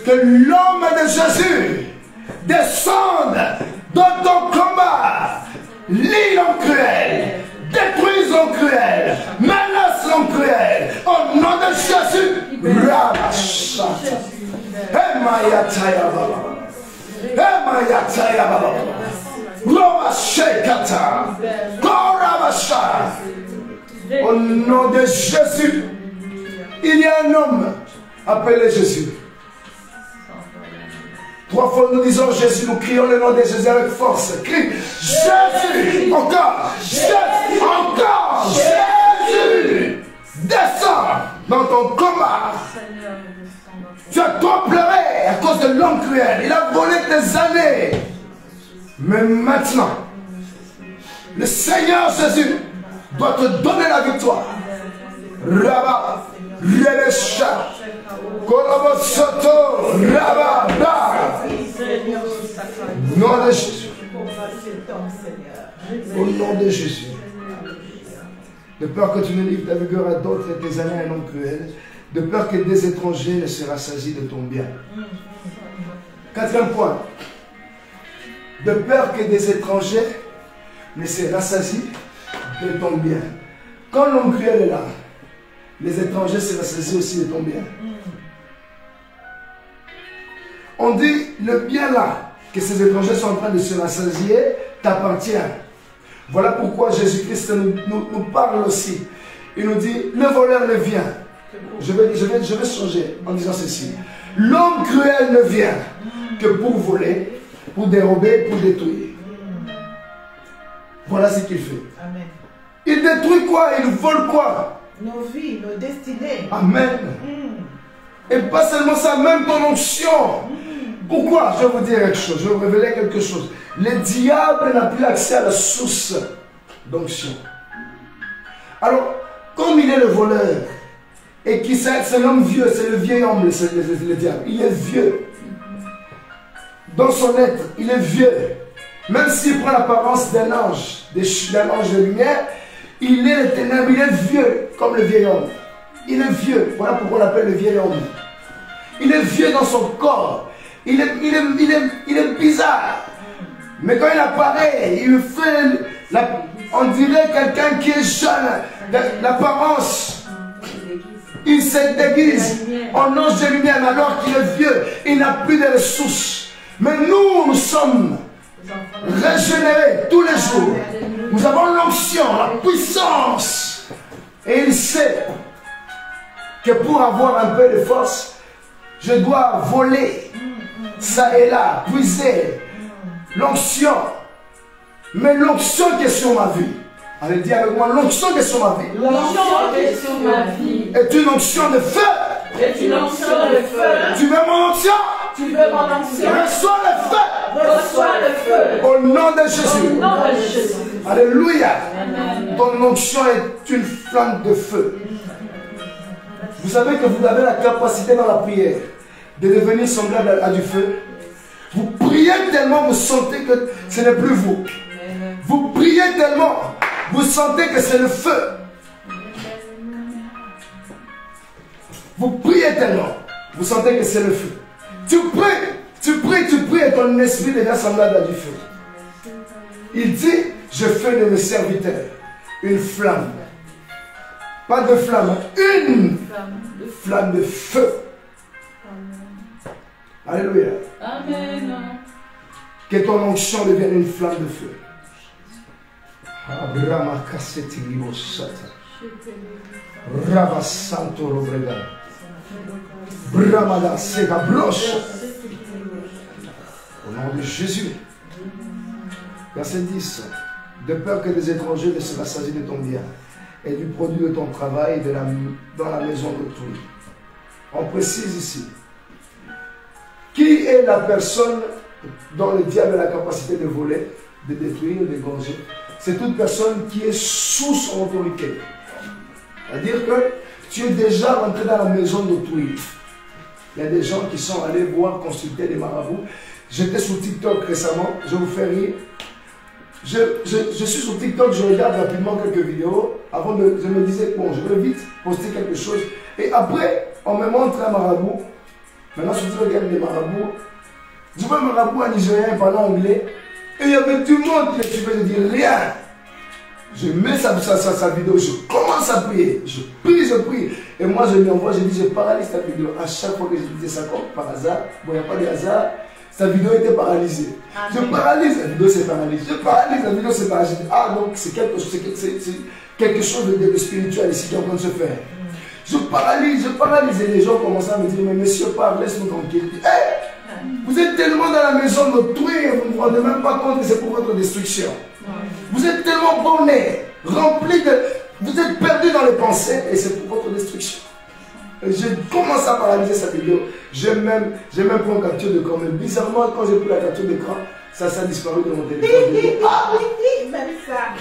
Que l'homme de Jésus descende dans ton combat. Lis l'homme cruel. Détruis l'homme cruel. Menace l'homme cruel. Au nom de Jésus. Rabashata. Emayataya baba. Emayataya baba. Robashekata. Korabasha. Au nom de Jésus. Il y a un homme appelé Jésus. 3 fois nous disons Jésus, nous crions le nom de Jésus avec force. Crie Jésus, encore, Jésus, encore, Jésus. Descends dans ton combat. Tu as trop pleuré à cause de l'homme cruel. Il a volé tes années. Mais maintenant, le Seigneur Jésus doit te donner la victoire. Rabat, Rebesha, Korobosoto, Rabat, nom de Jésus. Au nom de Jésus. De peur que tu ne livres ta vigueur à d'autres et tes années à un homme cruel. De peur que des étrangers ne se rassasient de ton bien. 4e point. De peur que des étrangers ne se rassasient de ton bien. Quand l'homme cruel est là, les étrangers se rassasient aussi de ton bien. On dit le bien là, que ces étrangers sont en train de se rassasier, t'appartient. Voilà pourquoi Jésus-Christ nous parle aussi. Il nous dit, le voleur ne vient. Je vais changer en disant ceci. L'homme cruel ne vient que pour voler, pour dérober, pour détruire. Voilà ce qu'il fait. Amen. Il détruit quoi? Il vole quoi? Nos vies, nos destinées. Amen. Et pas seulement ça, même ton onction. Pourquoi? Je vais vous dire quelque chose, je vais vous révéler quelque chose. Le diable n'a plus accès à la source d'onction. Alors, comme il est le voleur, et qui c'est l'homme vieux, c'est le vieil homme, le diable. Il est vieux. Dans son être, il est vieux. Même s'il prend l'apparence d'un ange, d'un ange de lumière, il est le ténèbre, il est vieux, comme le vieil homme. Il est vieux. Voilà pourquoi on l'appelle le vieil homme. Il est vieux dans son corps. Il est bizarre. Mais quand il apparaît, il fait, on dirait quelqu'un qui est jeune, l'apparence. Il se déguise en ange de lumière, mais alors qu'il est vieux, il n'a plus de ressources. Mais nous sommes régénérés tous les jours. Nous avons l'onction, la puissance. Et il sait que pour avoir un peu de force, je dois voler ça et là, puiser l'onction. Mais l'onction qui est sur ma vie, allez dire avec moi, l'onction qui est sur ma vie. L'onction qui est sur ma vie est une onction de feu. Est une onction de feu. Tu veux mon onction? Tu veux mon onction? Reçois le feu. Reçois le feu. Au nom de Jésus. Au nom de Jésus. Alléluia. Amen. Ton onction est une flamme de feu. Vous savez que vous avez la capacité dans la prière de devenir semblable à du feu. Vous priez tellement, vous sentez que ce n'est plus vous. Vous priez tellement, vous sentez que c'est le feu. Vous priez tellement, vous sentez que c'est le feu. Tu pries et ton esprit devient semblable à du feu. Il dit, je fais de mes serviteurs une flamme. Pas de flamme, une flamme de feu. Alléluia. Amen. Que ton onction devienne une flamme de feu. Ravasanto Robrega. Bramada Sega Broche. Au nom de Jésus. Verset 10. De peur que des étrangers ne se rassasient de ton bien et du produit de ton travail dans la maison d'autrui. On précise ici. Qui est la personne dont le diable a la capacité de voler, de détruire, d'égorger? C'est toute personne qui est sous son autorité. C'est-à-dire que tu es déjà rentré dans la maison d'autrui. Il y a des gens qui sont allés voir, consulter des marabouts. J'étais sur TikTok récemment, je vous fais rire. Je suis sur TikTok, je regarde rapidement quelques vidéos. Avant, je me disais, bon, je vais vite poster quelque chose. Et après, on me montre un marabout. Maintenant, si tu regardes des marabouts, je vois un marabout en nigérien parlant anglais. Et il y avait tout le monde qui ne dire rien. Je mets sa vidéo, je commence à prier. Je prie. Et moi, je lui envoie, je dis, je paralyse ta vidéo. À chaque fois que je disais ça, comme par hasard, bon, il n'y a pas de hasard. Sa vidéo était paralysée. Je paralyse, la vidéo s'est paralysée. Je paralyse, la vidéo s'est paralysée. Ah, donc c'est quelque chose de spirituel ici qui est en train de se faire. Je paralyse, et les gens commencent à me dire, mais monsieur, parle, laisse-nous tranquille. Hey, vous êtes tellement dans la maison d'autrui, vous ne vous rendez même pas compte que c'est pour votre destruction. Vous êtes tellement borné, rempli de... Vous êtes perdu dans les pensées et c'est pour votre destruction. Je commence à paralyser cette vidéo. J'ai même pris une capture d'écran. Mais bizarrement, quand j'ai pris la capture d'écran, ça s'est disparu de mon téléphone. Même ça.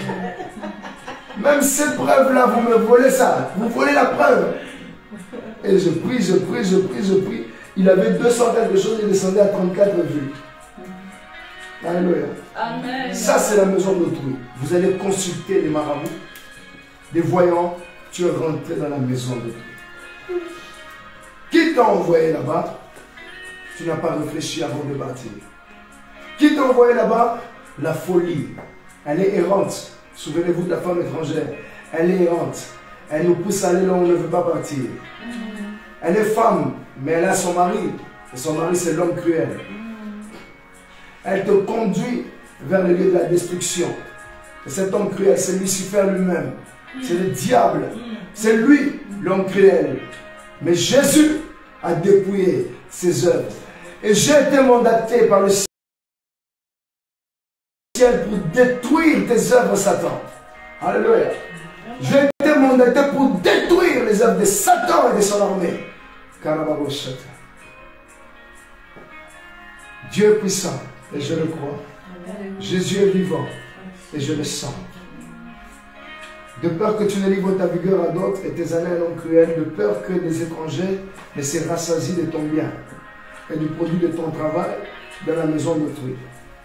Même ces preuves-là, vous me volez ça. Vous volez la preuve. Et je prie. Il avait 200 quelque chose, il descendait à 34 vues. Alléluia. Amen. Ça, c'est la maison d'autrui. Vous allez consulter les marabouts, des voyants. Tu es rentré dans la maison d'autrui. Qui t'a envoyé là-bas? Tu n'as pas réfléchi avant de partir. Qui t'a envoyé là-bas? La folie. Elle est errante. Souvenez-vous de la femme étrangère. Elle est errante. Elle nous pousse à aller là où on ne veut pas partir. Elle est femme, mais elle a son mari. Et son mari, c'est l'homme cruel. Elle te conduit vers le lieu de la destruction. Et cet homme cruel, c'est Lucifer lui-même. C'est le diable. C'est lui, l'homme cruel. Mais Jésus a dépouillé ses œuvres. Et j'ai été mandaté par le ciel pour détruire tes œuvres, Satan. Alléluia. J'ai été mandaté pour détruire les œuvres de Satan et de son armée. Dieu est puissant et je le crois. Jésus est vivant et je le sens. De peur que tu ne livres ta vigueur à d'autres et tes années à l'homme cruel, de peur que les étrangers ne se rassasient de ton bien et du produit de ton travail dans la maison d'autrui.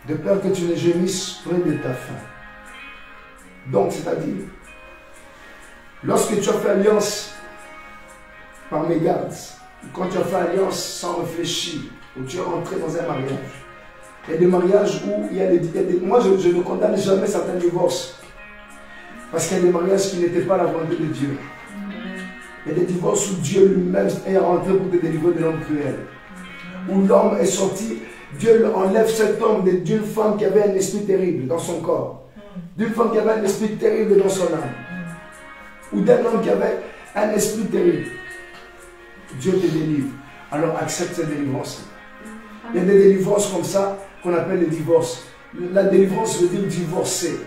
De peur que tu ne gémisses près de ta faim. Donc, c'est-à-dire, lorsque tu as fait alliance par mégarde, quand tu as fait alliance sans réfléchir, ou tu es rentré dans un mariage, il y a des mariages où il y a des... Moi, je ne condamne jamais certains divorces. Parce qu'il y a des mariages qui n'étaient pas la volonté de Dieu. Il y a des divorces où Dieu lui-même est rentré pour te délivrer de l'homme cruel. Où l'homme est sorti, Dieu enlève cet homme d'une femme qui avait un esprit terrible dans son corps. D'une femme qui avait un esprit terrible dans son âme. Ou d'un homme qui avait un esprit terrible. Dieu te délivre. Alors accepte cette délivrance. Il y a des délivrances comme ça qu'on appelle les divorces. La délivrance veut dire divorcer,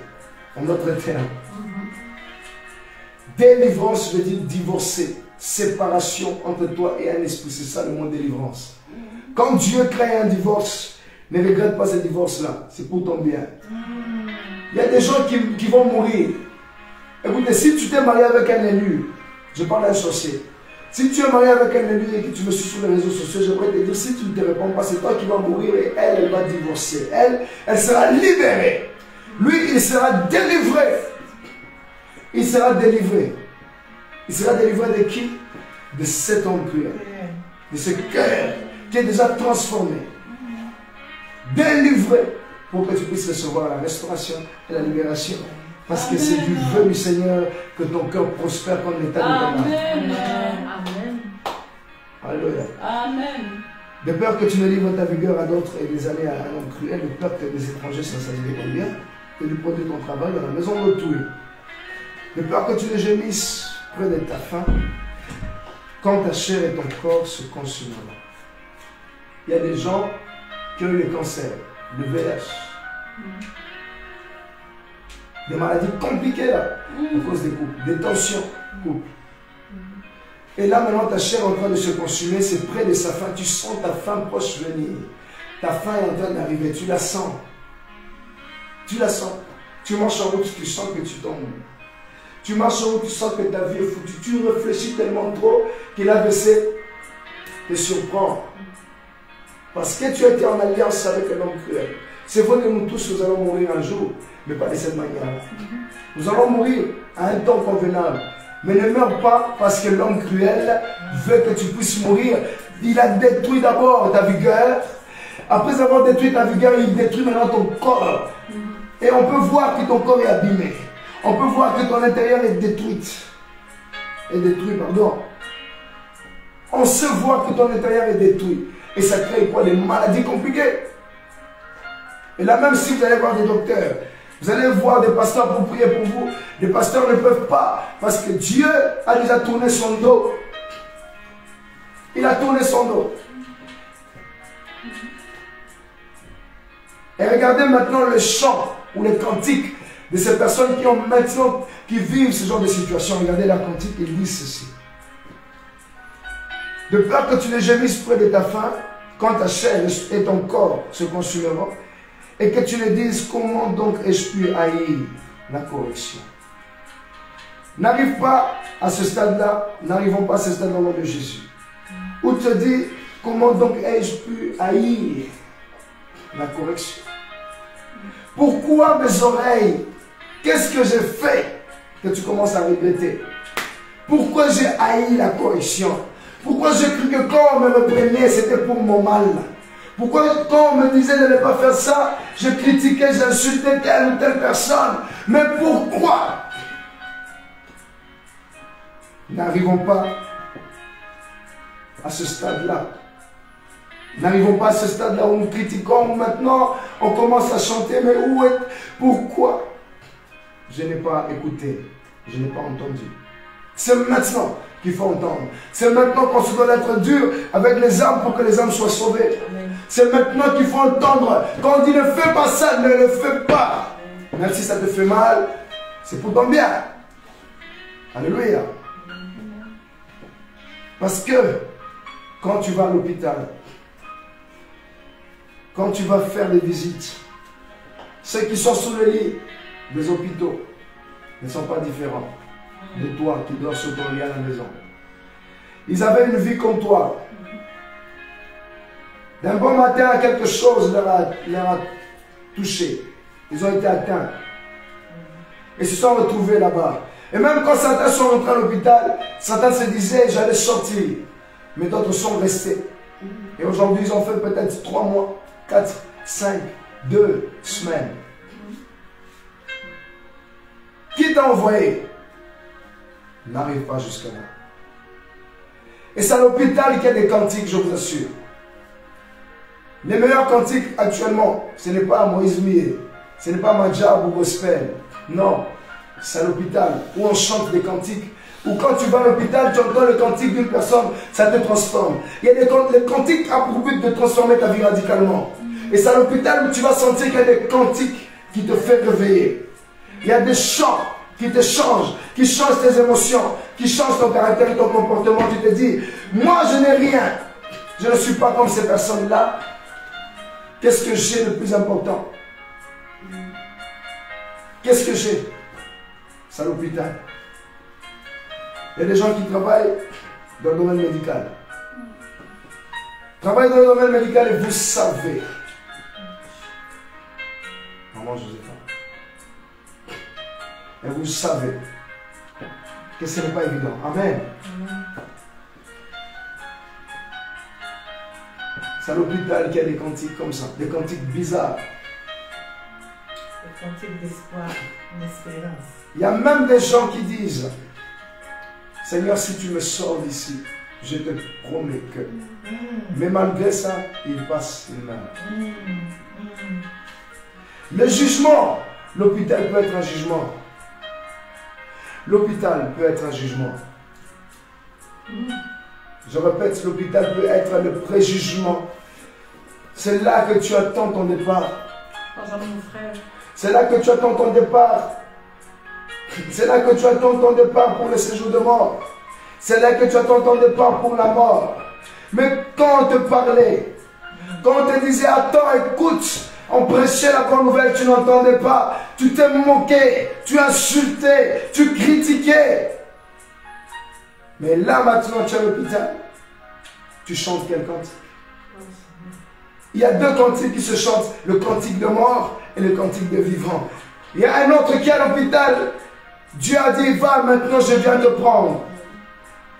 en notre terme. Délivrance veut dire divorcer, séparation entre toi et un esprit. C'est ça le mot délivrance. Quand Dieu crée un divorce, ne regrette pas ce divorce-là. C'est pour ton bien. Il y a des gens qui vont mourir. Écoutez, si tu t'es marié avec un élu, je parle à un sorcier. Si tu es marié avec un élu et que tu me suis sur les réseaux sociaux, j'aimerais te dire, si tu ne te réponds pas, c'est toi qui vas mourir et elle va divorcer. Elle sera libérée. Lui, il sera délivré. Il sera délivré. Il sera délivré de qui? De cet homme cruel. De ce cœur qui est déjà transformé. Délivré pour que tu puisses recevoir la restauration et la libération. Parce que c'est du vœu du Seigneur que ton cœur prospère comme l'état de ton âme. Amen. Alléluia. Amen. De peur que tu ne livres ta vigueur à d'autres et des années à un homme cruel, de peur que les étrangers s'en s'agissent de ton bien et du produit de ton travail dans la maison d'autrui. De peur que tu ne gémisses près de ta faim, quand ta chair et ton corps se consumeront. Il y a des gens, qui ont eu le cancer, le VIH, des maladies compliquées là, à cause des couples, des tensions, couples. Et là maintenant ta chair est en train de se consumer, c'est près de sa fin, tu sens ta fin proche venir. Ta fin est en train d'arriver, tu la sens. Tu la sens. Tu marches en route, tu sens que tu tombes. Tu marches en route, tu sens que ta vie est foutue. Tu réfléchis tellement trop que l'AVC te surprend. Parce que tu as été en alliance avec un homme cruel. C'est vrai que nous tous, nous allons mourir un jour, mais pas de cette manière. Nous allons mourir à un temps convenable. Mais ne meurs pas parce que l'homme cruel veut que tu puisses mourir. Il a détruit d'abord ta vigueur. Après avoir détruit ta vigueur, il détruit maintenant ton corps. Et on peut voir que ton corps est abîmé. On peut voir que ton intérieur est détruit. Pardon. On se voit que ton intérieur est détruit. Et ça crée quoi? Des maladies compliquées. Et là, même si vous allez voir des docteurs, vous allez voir des pasteurs pour prier pour vous. Les pasteurs ne peuvent pas parce que Dieu a déjà tourné son dos. Il a tourné son dos. Et regardez maintenant le chant ou les cantiques de ces personnes qui vivent ce genre de situation. Regardez la cantique, ils disent ceci. De peur que tu ne gémisses près de ta faim, quand ta chair et ton corps se consumeront, et que tu ne dises comment donc ai-je pu haïr la correction. N'arrive pas à ce stade-là, n'arrivons pas à ce stade-là au nom de Jésus. Où te dit comment donc ai-je pu haïr la correction. Pourquoi mes oreilles? Qu'est-ce que j'ai fait que tu commences à regretter? Pourquoi j'ai haï la correction? Pourquoi j'ai cru que quand on me reprenait, c'était pour mon mal? Pourquoi quand on me disait de ne pas faire ça, je critiquais, j'insultais telle ou telle personne? Mais pourquoi? N'arrivons pas à ce stade-là. N'arrivons pas à ce stade-là où nous critiquons. Maintenant, on commence à chanter, mais où est... Pourquoi? Je n'ai pas écouté, je n'ai pas entendu. C'est maintenant qu'il faut entendre. C'est maintenant qu'on se doit être dur avec les âmes pour que les âmes soient sauvées. C'est maintenant qu'il faut entendre. Quand on dit ne fais pas ça, ne le fais pas. Même si ça te fait mal, c'est pour ton bien. Alléluia. Parce que quand tu vas à l'hôpital, quand tu vas faire des visites, ceux qui sont sous le lit des hôpitaux ne sont pas différents de toi qui dors sur ton lit à la maison. Ils avaient une vie comme toi. D'un bon matin, quelque chose leur a touché. Ils ont été atteints. Et se sont retrouvés là-bas. Et même quand certains sont rentrés à l'hôpital, certains se disaient j'allais sortir. Mais d'autres sont restés. Et aujourd'hui, ils ont fait peut-être 3 mois, 4, 5, 2 semaines. Qui t'a envoyé? N'arrive pas jusqu'à là. Et c'est à l'hôpital qu'il y a des cantiques, je vous assure. Les meilleurs cantiques actuellement, ce n'est pas Moïse Millet, ce n'est pas Majab ou Gospel. Non, c'est à l'hôpital où on chante des cantiques. Ou quand tu vas à l'hôpital, tu entends le cantique d'une personne, ça te transforme. Il y a des cantiques à pour but de transformer ta vie radicalement. Et c'est à l'hôpital où tu vas sentir qu'il y a des cantiques qui te font réveiller. Il y a des chants qui te changent, qui changent tes émotions, qui changent ton caractère et ton comportement. Tu te dis, moi je n'ai rien. Je ne suis pas comme ces personnes-là. Qu'est-ce que j'ai le plus important? Qu'est-ce que j'ai? C'est à l'hôpital. Il y a des gens qui travaillent dans le domaine médical. Travaillent dans le domaine médical et vous savez. Maman Josépha. Et vous savez que ce n'est pas évident. Amen. C'est à l'hôpital qu'il y a des cantiques comme ça, des cantiques bizarres. Des cantiques d'espoir, d'espérance. Il y a même des gens qui disent, Seigneur, si tu me sors d'ici, je te promets que. Mais malgré ça, il passe une heure. Le jugement, l'hôpital peut être un jugement. L'hôpital peut être un jugement. Je répète, l'hôpital peut être le préjugement C'est là que tu attends ton départ. Dans mon frère. C'est là que tu attends ton départ. C'est là que tu attends ton départ pour le séjour de mort. C'est là que tu attends ton départ pour la mort. Mais quand on te parlait, quand on te disait attends, écoute, on prêchait la bonne nouvelle, tu n'entendais pas. Tu t'es moqué, tu insultais, tu critiquais. Mais là maintenant tu es à l'hôpital, tu chantes quel cantique? Il y a deux cantiques qui se chantent, le cantique de mort et le cantique de vivant. Il y a un autre qui est à l'hôpital. Dieu a dit, va, maintenant je viens te prendre.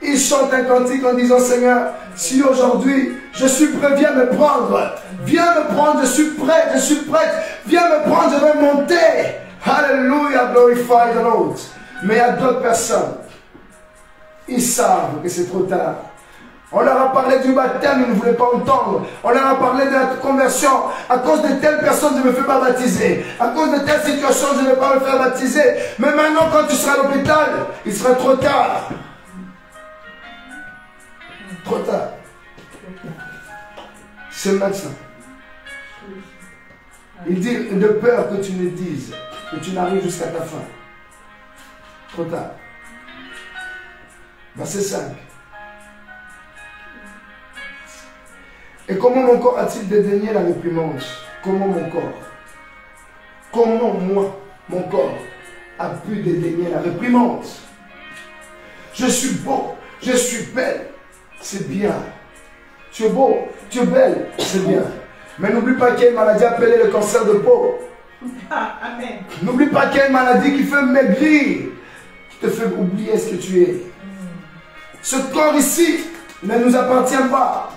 Il chante un cantique en disant, Seigneur, si aujourd'hui je suis prêt, viens me prendre. Viens me prendre, je suis prêt, je suis prête. Viens me prendre, je vais monter. Hallelujah, glorify the Lord. Mais il y a d'autres personnes, ils savent que c'est trop tard. On leur a parlé du baptême, ils ne voulaient pas entendre. On leur a parlé de la conversion. À cause de telle personne, je ne me fais pas baptiser. À cause de telle situation, je ne vais pas me faire baptiser. Mais maintenant, quand tu seras à l'hôpital, il sera trop tard. Trop tard. C'est maintenant. Il dit, de peur que tu ne dises, que tu n'arrives jusqu'à ta fin. Trop tard. Verset 5. Et comment mon corps a-t-il dédaigné la réprimande? Comment mon corps? Comment moi, mon corps, a pu dédaigner la réprimande? Je suis beau, je suis belle, c'est bien. Tu es beau, tu es belle, c'est bien. Mais n'oublie pas qu'il y a une maladie appelée le cancer de peau. Amen. N'oublie pas qu'il y a une maladie qui fait maigrir, qui te fait oublier ce que tu es. Ce corps ici ne nous appartient pas.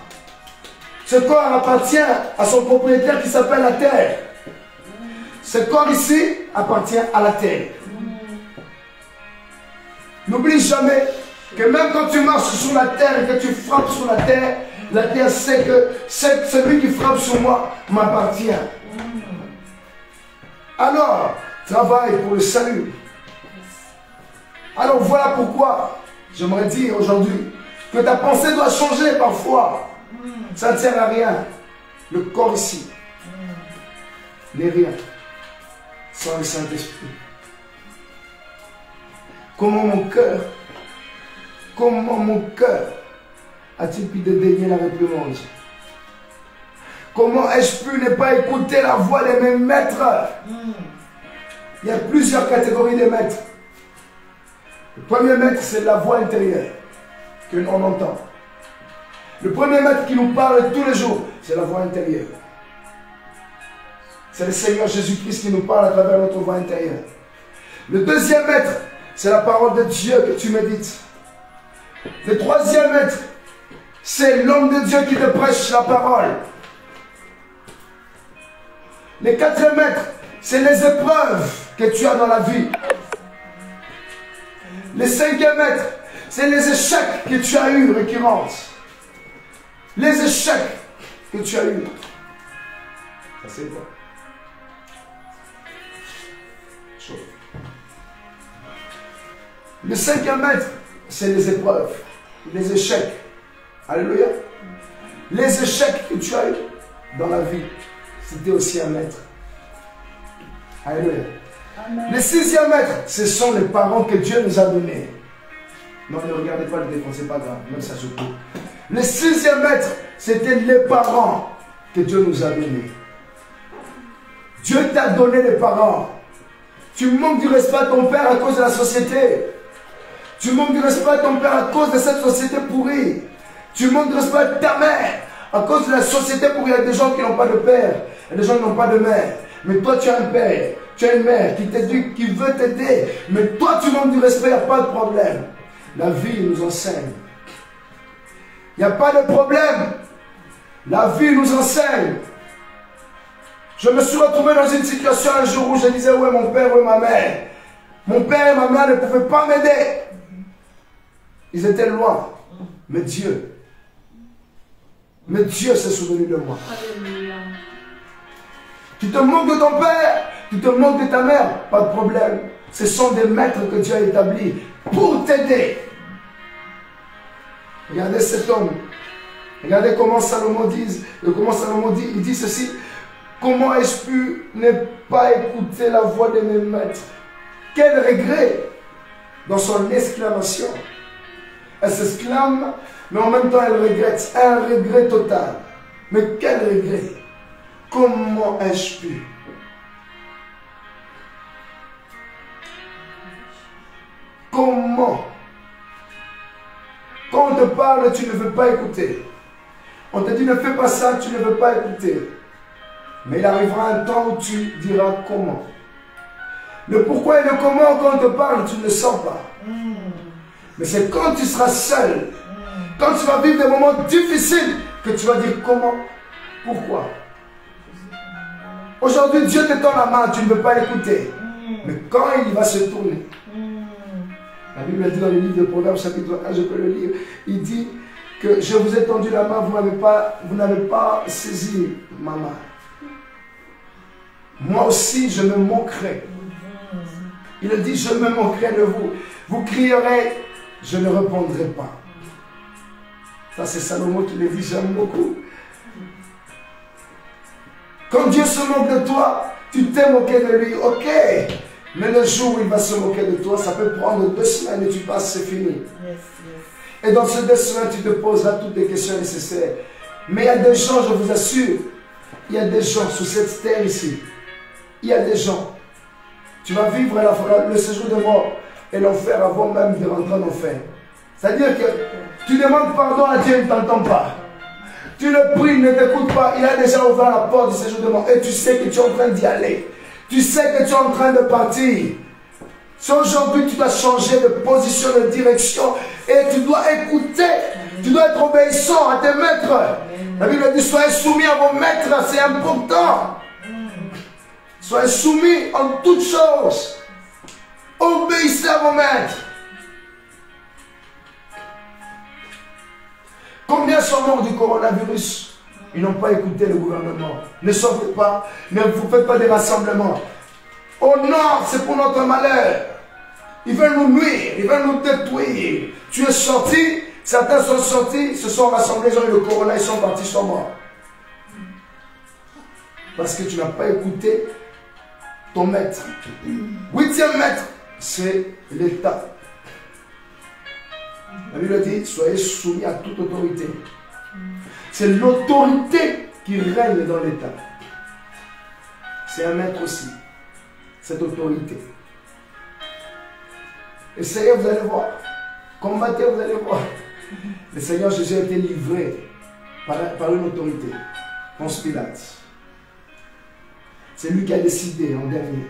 Ce corps appartient à son propriétaire qui s'appelle la terre. Ce corps ici appartient à la terre. N'oublie jamais que même quand tu marches sur la terre et que tu frappes sur la terre sait que celui qui frappe sur moi m'appartient. Alors, travaille pour le salut. Alors voilà pourquoi j'aimerais dire aujourd'hui que ta pensée doit changer parfois. Ça ne sert à rien. Le corps ici n'est rien sans le Saint-Esprit. Comment mon cœur a-t-il pu dédaigner la réprimande? Comment ai-je pu ne pas écouter la voix de mes maîtres? Il y a plusieurs catégories de maîtres. Le premier maître, c'est la voix intérieure que l'on entend. Le premier maître qui nous parle tous les jours, c'est la voix intérieure. C'est le Seigneur Jésus-Christ qui nous parle à travers notre voix intérieure. Le deuxième maître, c'est la parole de Dieu que tu médites. Le troisième maître, c'est l'homme de Dieu qui te prêche la parole. Le quatrième maître, c'est les épreuves que tu as dans la vie. Le cinquième maître, c'est les échecs que tu as eus récurrents. Les échecs que tu as eus. Ça c'est quoi? Chaud. Le cinquième maître, c'est les épreuves, les échecs. Alléluia. Les échecs que tu as eus dans la vie, c'était aussi un maître. Alléluia. Amen. Le sixième maître, ce sont les parents que Dieu nous a donnés. Non, ne regardez pas le défense, c'est pas grave, même ça se peut. Le sixième maître, c'était les parents que Dieu nous a donnés. Dieu t'a donné les parents. Tu manques du respect à ton père à cause de la société. Tu manques du respect à ton père à cause de cette société pourrie. Tu manques de respect à ta mère à cause de la société pourrie. Il y a des gens qui n'ont pas de père, il y a des gens qui n'ont pas de mère. Mais toi, tu as un père, tu as une mère qui t'éduque, qui veut t'aider. Mais toi, tu manques du respect, il n'y a pas de problème. La vie nous enseigne. Il n'y a pas de problème. La vie nous enseigne. Je me suis retrouvé dans une situation un jour où je disais, où est mon père, où est ma mère? Mon père et ma mère ne pouvaient pas m'aider. Ils étaient loin. Mais Dieu s'est souvenu de moi. Alléluia. Tu te moques de ton père, tu te moques de ta mère, pas de problème. Ce sont des maîtres que Dieu a établis pour t'aider. Regardez cet homme Regardez comment Salomon dit, il dit ceci. Comment ai-je pu ne pas écouter la voix de mes maîtres? Quel regret dans son exclamation. Elle s'exclame, mais en même temps elle regrette. Un regret total. Mais quel regret? Comment ai-je pu? Comment? Quand on te parle, tu ne veux pas écouter. On te dit ne fais pas ça, tu ne veux pas écouter. Mais il arrivera un temps où tu diras comment. Le pourquoi et le comment, quand on te parle, tu ne le sens pas. Mais c'est quand tu seras seul, quand tu vas vivre des moments difficiles, que tu vas dire comment, pourquoi. Aujourd'hui, Dieu te tend la main, tu ne veux pas l'écouter. Mais quand il va se tourner, la Bible dit dans le livre de Proverbes, chapitre 1, je peux le lire, il dit que je vous ai tendu la main, vous n'avez pas saisi ma main. Moi aussi, je me moquerai. Il a dit, je me moquerai de vous. Vous crierez, je ne répondrai pas. Ça, c'est Salomon qui le dit, j'aime beaucoup. Quand Dieu se moque de toi, tu t'es moqué de lui, ok. Mais le jour où il va se moquer de toi, ça peut prendre 2 semaines et tu passes, c'est fini. Et dans ces 2 semaines, tu te poseras toutes les questions nécessaires. Mais il y a des gens, je vous assure, il y a des gens sous cette terre ici. Il y a des gens. Tu vas vivre le séjour de mort et l'enfer avant même de rentrer en enfer. C'est-à-dire que tu demandes pardon à Dieu, il ne t'entend pas. Tu le pries, il ne t'écoute pas. Il a déjà ouvert la porte du séjour de mort et tu sais que tu es en train d'y aller. Tu sais que tu es en train de partir. Si aujourd'hui tu dois changer de position, de direction et tu dois écouter, tu dois être obéissant à tes maîtres. La Bible dit soyez soumis à vos maîtres, c'est important. Soyez soumis en toutes choses. Obéissez à vos maîtres. Combien sont morts du coronavirus? Ils n'ont pas écouté le gouvernement. Ne sortez pas, ne vous faites pas des rassemblements. Oh non, c'est pour notre malheur. Ils veulent nous nuire, ils veulent nous détruire. Tu es sorti, certains sont sortis, se sont rassemblés, ils ont eu le corona, ils sont partis, ils sont morts. Parce que tu n'as pas écouté ton maître. 8e maître, c'est l'État. La Bible dit, soyez soumis à toute autorité. C'est l'autorité qui règne dans l'État. C'est un maître aussi, cette autorité. Essayez, vous allez voir. Combattez, vous allez voir. Le Seigneur Jésus a été livré par une autorité. Ponce Pilate. C'est lui qui a décidé en dernier.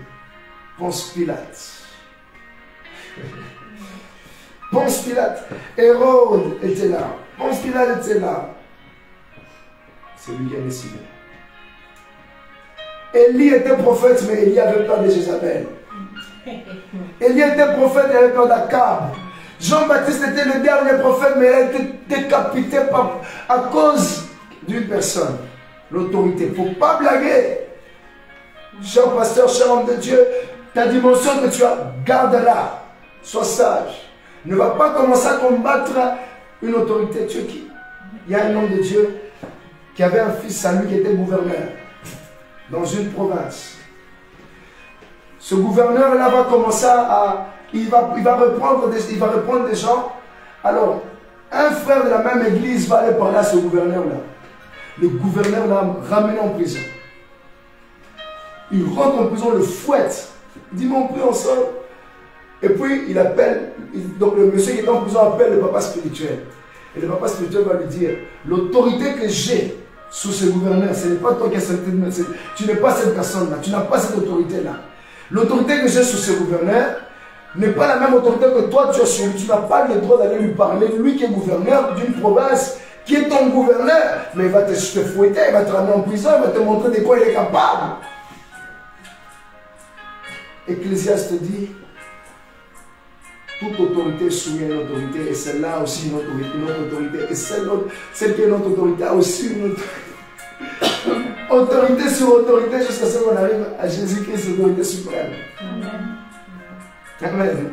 Ponce Pilate. Ponce Pilate. Hérode était là. Ponce Pilate était là. C'est lui qui a décidé. Élie était prophète, mais Élie avait peur de Jézabel. Élie était prophète, il avait peur d'Akab. Jean-Baptiste était le dernier prophète, mais il a été décapité à cause d'une personne. L'autorité. Il ne faut pas blaguer. Cher pasteur, cher homme de Dieu, ta dimension que tu as, garde-la. Sois sage. Ne va pas commencer à combattre une autorité. Tu es qui? Il y a un homme de Dieu qui avait un fils à lui qui était gouverneur dans une province. Ce gouverneur-là va commencer à... Il va reprendre des gens. Alors, un frère de la même église va aller parler à ce gouverneur-là. Le gouverneur l'a ramené en prison. Il rentre en prison, le fouette. Il dit, mon prie, on sort. Et puis, il appelle, donc le monsieur qui est en prison appelle le papa spirituel. Et le papa spirituel va lui dire, l'autorité que j'ai sous ce gouverneur, ce n'est pas toi qui as cette... Tu n'es pas cette personne-là, tu n'as pas cette autorité-là. L'autorité que j'ai sous ce gouverneur n'est pas la même autorité que toi tu as sur lui. Tu n'as pas le droit d'aller lui parler. Lui qui est gouverneur d'une province, qui est ton gouverneur, mais il va te fouetter, il va te ramener en prison, il va te montrer de quoi il est capable. Ecclésiaste dit, toute autorité est soumise à une autorité, et celle-là aussi une autre autorité, et celle qui est notre autorité a aussi une autorité. Autorité sur autorité jusqu'à ce qu'on arrive à Jésus-Christ, autorité suprême. Amen.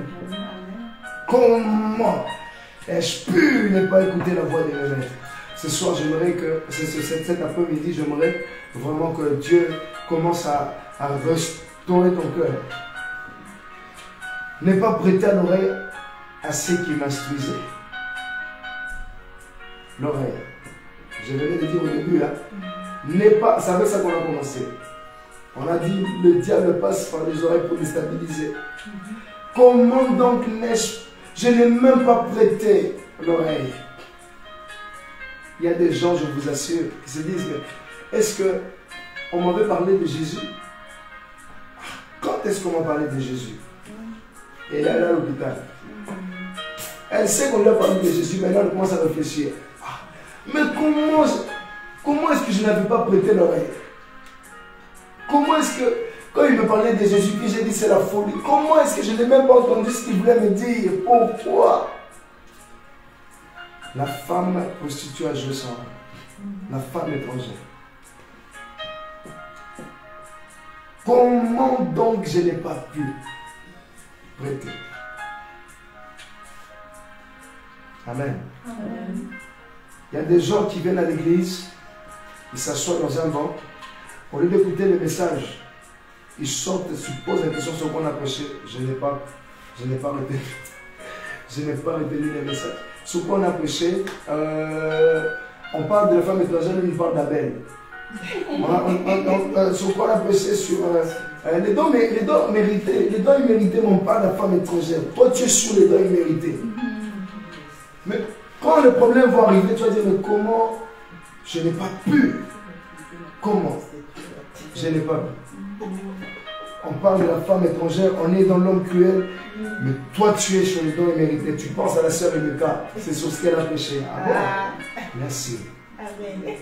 Comment ai-je pu ne pas écouter la voix de mes maîtres? ce soir, j'aimerais que, cet après-midi, j'aimerais vraiment que Dieu commence à restaurer ton cœur. Ne pas prêter à l'oreille à ceux qui m'instruisaient. L'oreille. Je venais de dire au début, n'est pas, c'est avec ça qu'on a commencé. On a dit, le diable passe par les oreilles pour déstabiliser. Comment donc je n'ai même pas prêté l'oreille. Il y a des gens, je vous assure, qui se disent, est-ce qu'on m'avait parlé de Jésus? Quand est-ce qu'on m'a parlé de Jésus? Et elle est à l'hôpital. Elle sait qu'on lui a parlé de Jésus, maintenant elle commence à réfléchir. Mais comment est-ce que je n'avais pas prêté l'oreille? Comment est-ce que, quand il me parlait de Jésus, puis j'ai dit c'est la folie, comment est-ce que je n'ai même pas entendu ce qu'il voulait me dire? Pourquoi? La femme prostituée a joué son rôle. La femme étrangère. Comment donc je n'ai pas pu prêter? Amen. Amen. Il y a des gens qui viennent à l'église, ils s'assoient dans un banc, au lieu d'écouter le message, ils sortent et se posent la question sur quoi on a prêché. Je n'ai pas retenu les messages. Sur quoi on a prêché, on parle de la femme étrangère, on parle d'Abel. Sur quoi on a prêché sur les dons mérités. Les dons immérités, on parle de la femme étrangère. Toi, tu es sur les dons immérités. Mais quand le problème va arriver, tu vas dire, mais comment je n'ai pas pu? Comment je n'ai pas pu? On parle de la femme étrangère, on est dans l'homme cruel, mais toi tu es sur les dons immérités. Tu penses à la sœur Emeka, c'est sur ce qu'elle a péché. Ah bon? Merci. Amen.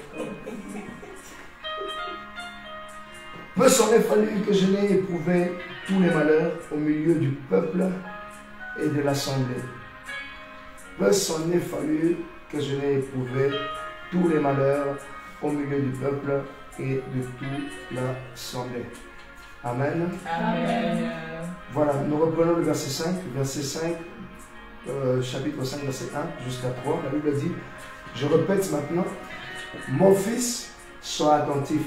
Peu s'en est fallu que je n'ai éprouvé tous les malheurs au milieu du peuple et de l'assemblée. Peu s'en est fallu que je n'ai éprouvé tous les malheurs au milieu du peuple et de toute l'assemblée. Amen. Amen. Voilà, nous reprenons le verset 5, chapitre 5, verset 1 jusqu'à 3. La Bible dit, je répète maintenant, mon fils, sois attentif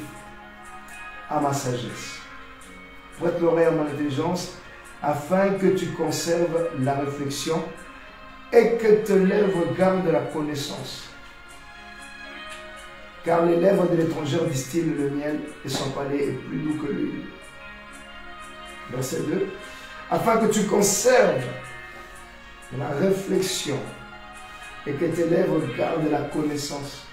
à ma sagesse. Prête l'oreille à mon intelligence, afin que tu conserves la réflexion et que tes lèvres gardent la connaissance. Car les lèvres de l'étrangère distillent le miel et son palais est plus doux que l'huile. Verset 2. Afin que tu conserves la réflexion et que tes lèvres gardent la connaissance.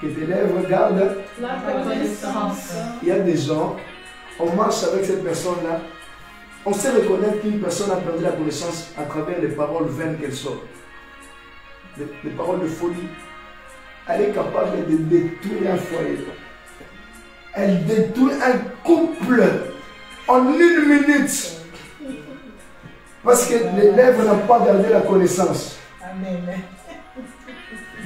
Que tes lèvres gardent la connaissance. Il y a des gens, on marche avec cette personne-là, on sait reconnaître qu'une personne a perdu la connaissance à travers les paroles vaines qu'elle sort. Les paroles de folie. Elle est capable de détruire un foyer. Elle détruit un couple en 1 minute. Parce que les lèvres n'ont pas gardé la connaissance. Amen.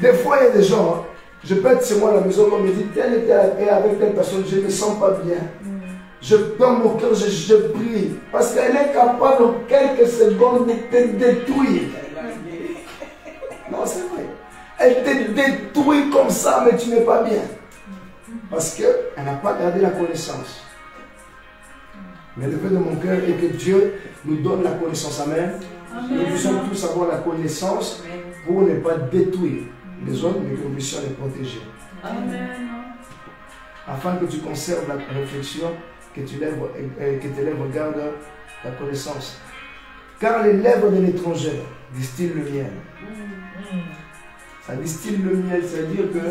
Des fois, il y a des gens, je peux être chez moi à la maison, on me dit, telle et telle, avec telle personne, je ne me sens pas bien. Dans mon cœur, je prie. Parce qu'elle est capable en quelques secondes de te détruire. Non, c'est vrai. Elle te détruit comme ça, mais tu n'es pas bien. Parce qu'elle n'a pas gardé la connaissance. Mais le vœu de mon cœur est que Dieu nous donne la connaissance. Amen. Nous puissions tous avoir la connaissance pour ne pas détruire les autres, mais que nous puissions les protéger. Amen. Afin que tu conserves la réflexion, que tes lèvres gardent la connaissance. Car les lèvres de l'étranger distillent le miel. Ça distille le miel, c'est-à-dire que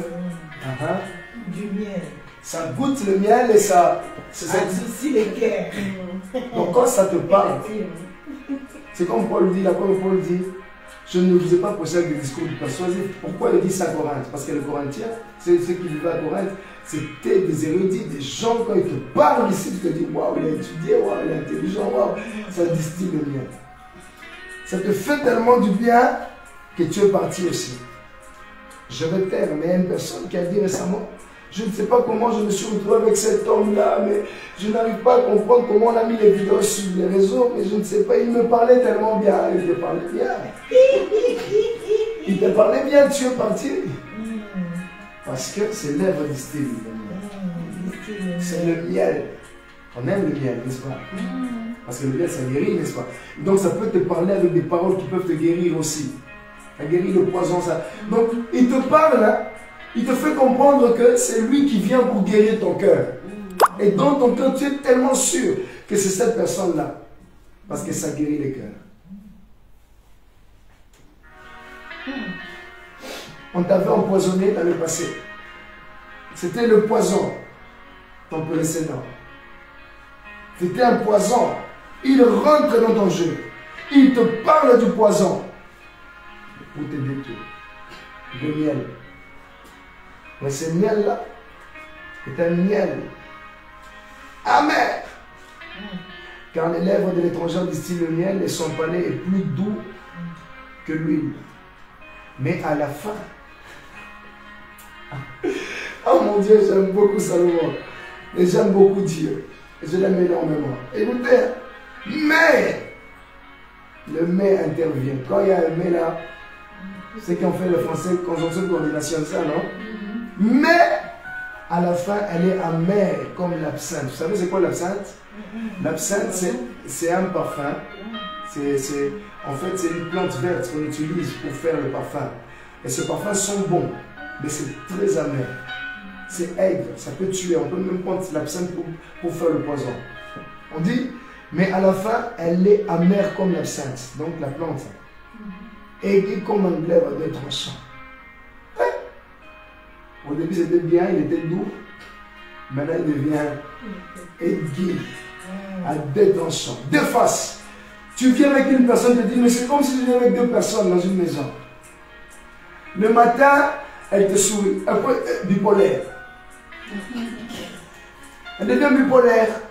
du miel. Ça goûte le miel et ça adoucit les cœurs. Donc quand ça te parle, c'est comme Paul dit, l'apôtre Paul dit, je ne vous ai pas posé avec des discours persuasifs. Pourquoi il dit ça à Corinthe? Parce que les Corinthiens, ceux qui vivaient à Corinthe, c'était des érudits, des gens, quand ils te parlent ici, tu te dis, waouh, il a étudié, waouh, il est intelligent, waouh, ça distille le miel. Ça te fait tellement du bien que tu es parti aussi. Je vais taire, mais il y a une personne qui a dit récemment, je ne sais pas comment je me suis retrouvé avec cet homme-là, mais je n'arrive pas à comprendre comment on a mis les vidéos sur les réseaux, mais je ne sais pas, il me parlait tellement bien, il te parlait bien. Il te parlait bien, tu es parti. Parce que c'est l'œuvre du style. C'est le miel. On aime le miel, n'est-ce pas? Parce que le miel, ça guérit, n'est-ce pas? Donc ça peut te parler avec des paroles qui peuvent te guérir aussi. Ça guérit le poison, ça. Donc il te parle, hein, il te fait comprendre que c'est lui qui vient pour guérir ton cœur. Et dans ton cœur, tu es tellement sûr que c'est cette personne-là. Parce que ça guérit les cœurs. On t'avait empoisonné dans le passé. C'était le poison, ton précédent. C'était un poison. Il rentre dans ton jeu. Il te parle du poison pour te détruire. Le miel. Mais ce miel-là est un miel amer. Car les lèvres de l'étranger distillent le miel et son palais est plus doux que l'huile. Mais à la fin, oh mon Dieu, j'aime beaucoup Salomon. Et j'aime beaucoup Dieu. Et je l'aime énormément. Écoutez, mais, le mais intervient. Quand il y a un mais là, c'est qu'on fait le français, conjonction de coordination, ça, non? Mais, à la fin, elle est amère comme l'absinthe. Vous savez c'est quoi l'absinthe? L'absinthe, c'est un parfum. En fait, c'est une plante verte qu'on utilise pour faire le parfum. Et ces parfums sont bons, mais c'est très amer. C'est aigre, ça peut tuer. On peut même prendre l'absinthe pour faire le poison. On dit, mais à la fin, elle est amère comme l'absinthe, donc la plante. Aiguë comme un glaive de tranchant. Au début, c'était bien, il était doux. Maintenant, il devient aigu, à deux tranchants, deux faces. Tu viens avec une personne, tu te dis, mais c'est comme si tu viens avec deux personnes dans une maison. Le matin, elle te sourit, après, bipolaire. Elle devient bipolaire.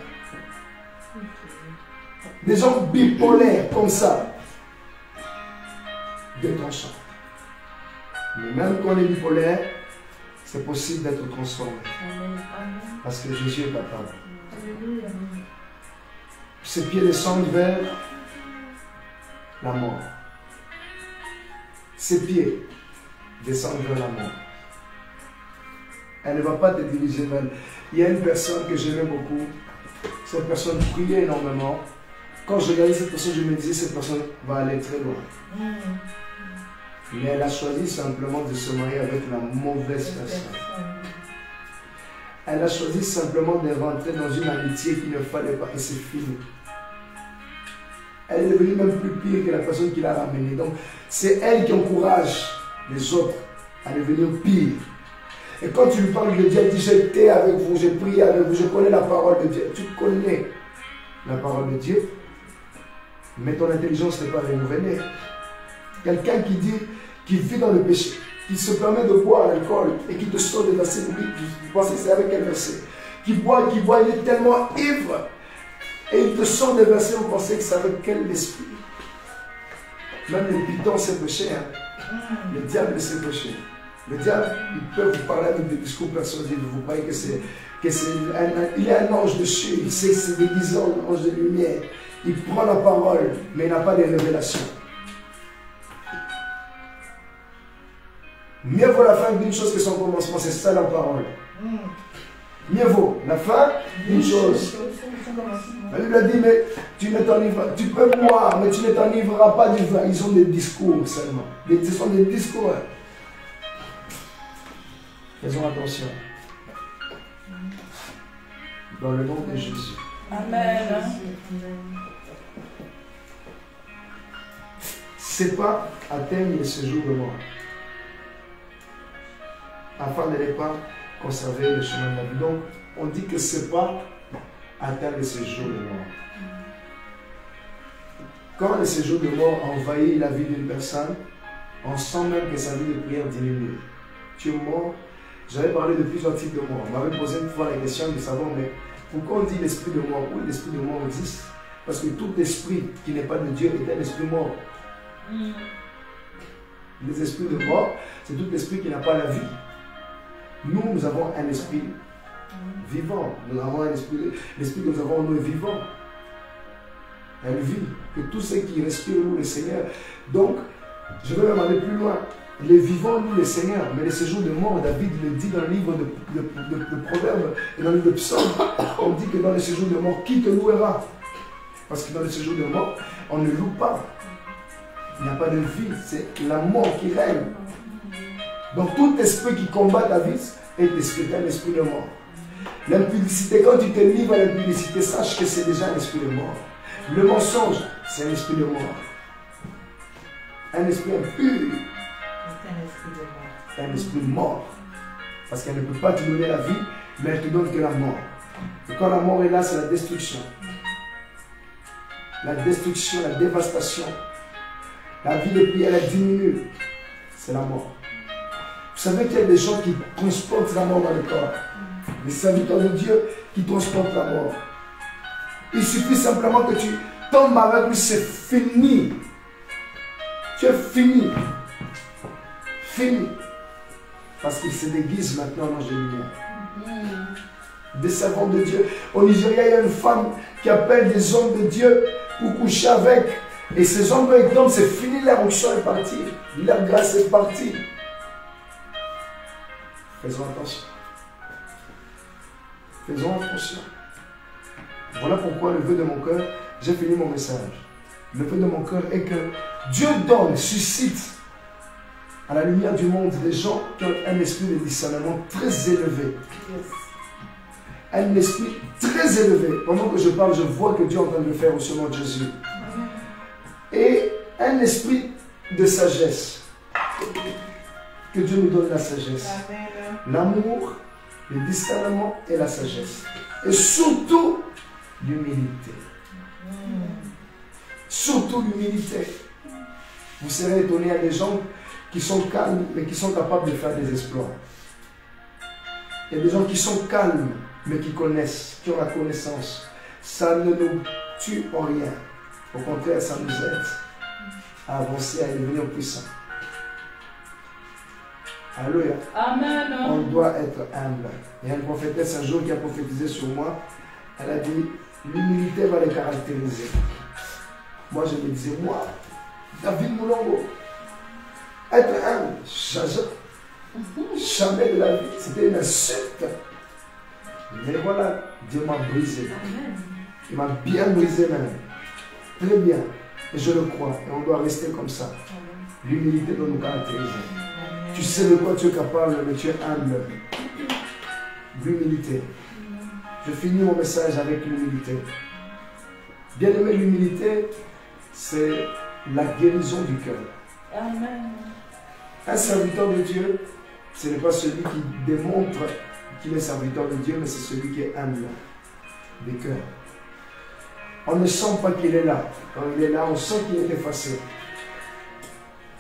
Des gens bipolaires, comme ça. Deux tranchants. Mais même quand on est bipolaire, c'est possible d'être transformé. Parce que Jésus est capable. Ses pieds descendent vers la mort. Ses pieds descendent vers la mort. Elle ne va pas te diriger vers elle. Il y a une personne que j'aimais beaucoup. Cette personne priait énormément. Quand je regardais cette personne, je me disais, cette personne va aller très loin. Mais elle a choisi simplement de se marier avec la mauvaise personne. Elle a choisi simplement de rentrer dans une amitié qu'il ne fallait pas, et c'est fini. Elle est devenue même plus pire que la personne qui l'a ramenée. Donc, c'est elle qui encourage les autres à devenir pire. Et quand tu lui parles de Dieu, elle dit, j'étais avec vous, j'ai prié avec vous, je connais la parole de Dieu. Tu connais la parole de Dieu, mais ton intelligence n'est pas renouvelée. Quelqu'un qui dit, qui vit dans le péché, qui se permet de boire l'alcool et qui te sort des versets bibliques, tu penses que c'est avec quel verset? Qui boit, il est tellement ivre et il te sort des versets, vous pensez que c'est avec quel esprit? Même les pitons, c'est péché. Hein? Le diable, c'est péché. Le diable, il peut vous parler avec des discours personnels, vous croyez que c'est il est un ange dessus, il sait que c'est déguisé en ange de lumière. Il prend la parole, mais il n'a pas de révélation. Mieux vaut la fin d'une chose que son commencement, c'est ça la parole. Mieux vaut la fin d'une chose. La Bible a dit, mais tu peux boire, mais tu ne t'enivreras pas du vin. Ils ont des discours seulement. Ce sont des discours. Faisons attention. Dans le nom de Jésus. Amen. C'est pas atteindre ce jour de mort, afin de ne pas conserver le chemin de la vie. Donc, on dit que c'est pas atteindre le séjour de mort. Quand le séjour de mort envahit la vie d'une personne, on sent même que sa vie de prière diminue. Tu es mort. J'avais parlé de plusieurs types de mort. On m'avait posé une fois la question de savoir, mais pourquoi on dit l'esprit de mort? Oui, l'esprit de mort existe. Parce que tout esprit qui n'est pas de Dieu est un esprit mort. Les esprits de mort, c'est tout esprit qui n'a pas la vie. Nous avons un esprit vivant. Nous avons un esprit, l'esprit que nous avons en nous est vivant. Elle vit. Que tous ceux qui respirent nous, le Seigneur. Donc, je vais même aller plus loin. les vivants louent le Seigneur, mais les séjours de mort, David le dit dans le livre de Proverbes et dans le livre de Psaumes, on dit que dans les séjours de mort, qui te louera? Parce que dans les séjours de mort, on ne loue pas. Il n'y a pas de vie, c'est la mort qui règne. Donc tout esprit qui combat ta vie est un esprit de mort. L'impudicité, quand tu te livres à l'impudicité, sache que c'est déjà un esprit de mort. Le mensonge, c'est un esprit de mort. Un esprit impur, c'est un esprit de mort. Parce qu'elle ne peut pas te donner la vie, mais elle te donne que la mort. Et quand la mort est là, c'est la destruction. La destruction, la dévastation. La vie de prière, elle diminue. C'est la mort. Vous savez qu'il y a des gens qui transportent la mort dans le corps. Les serviteurs de Dieu qui transportent la mort. Il suffit simplement que tu tombes avec lui, c'est fini. Tu es fini. Fini. Parce qu'il se déguise maintenant dans les lumières. Des servants de Dieu. Au Nigeria, il y a une femme qui appelle des hommes de Dieu pour coucher avec. Et ces hommes, quand ils tombent, c'est fini, leur onction est partie. Leur grâce est partie. Faisons attention. Faisons attention. Voilà pourquoi le vœu de mon cœur, j'ai fini mon message. Le vœu de mon cœur est que Dieu donne, suscite à la lumière du monde des gens qui ont un esprit de discernement très élevé. Un esprit très élevé. Pendant que je parle, je vois que Dieu est en train de le faire au nom de Jésus. Et un esprit de sagesse. Que Dieu nous donne la sagesse. L'amour, le discernement et la sagesse. Et surtout, l'humilité. Surtout l'humilité. Vous serez étonnés à des gens qui sont calmes, mais qui sont capables de faire des exploits. Il y a des gens qui sont calmes, mais qui connaissent, qui ont la connaissance. Ça ne nous tue en rien. Au contraire, ça nous aide à avancer, à devenir puissants. Alléluia. Amen. On doit être humble. Il y a une prophétesse un jour qui a prophétisé sur moi. Elle a dit, l'humilité va les caractériser. Moi, je me disais, moi, David Moulongo, être humble, jamais de la vie, c'était une insulte. Mais voilà, Dieu m'a brisé. Il m'a bien brisé même. Très bien. Et je le crois. Et on doit rester comme ça. L'humilité doit nous caractériser. Tu sais de quoi tu es capable, mais tu es humble. L'humilité. Je finis mon message avec l'humilité. Bien aimé, l'humilité, c'est la guérison du cœur. Amen. Un serviteur de Dieu, ce n'est pas celui qui démontre qu'il est serviteur de Dieu, mais c'est celui qui est humble du cœur. On ne sent pas qu'il est là. Quand il est là, on sent qu'il est effacé.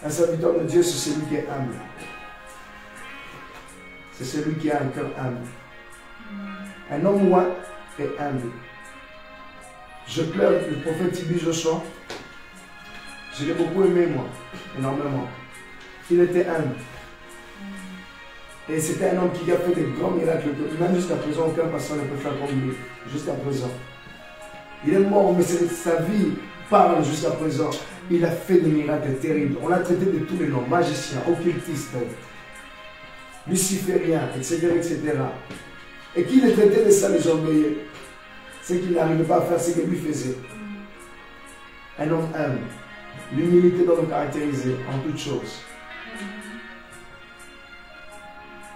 Un serviteur de Dieu, c'est celui qui est humble. C'est celui qui a un cœur humble. Un homme loin est humble. Je pleure le prophète Tibi Joshua. Je l'ai beaucoup aimé, moi, énormément. Il était humble. Et c'était un homme qui a fait des grands miracles. Même jusqu'à présent, aucun pasteur ne peut faire comme lui. Jusqu'à présent. Il est mort, mais sa vie parle jusqu'à présent. Il a fait des miracles terribles. On l'a traité de tous les noms. Magicien, occultiste, luciférien, etc., etc. Et qui le traitait de ça, les orgueilleux? C'est qu'il n'arrivait pas à faire ce que lui faisait. Un homme humble. L'humilité doit nous caractériser en toutes choses.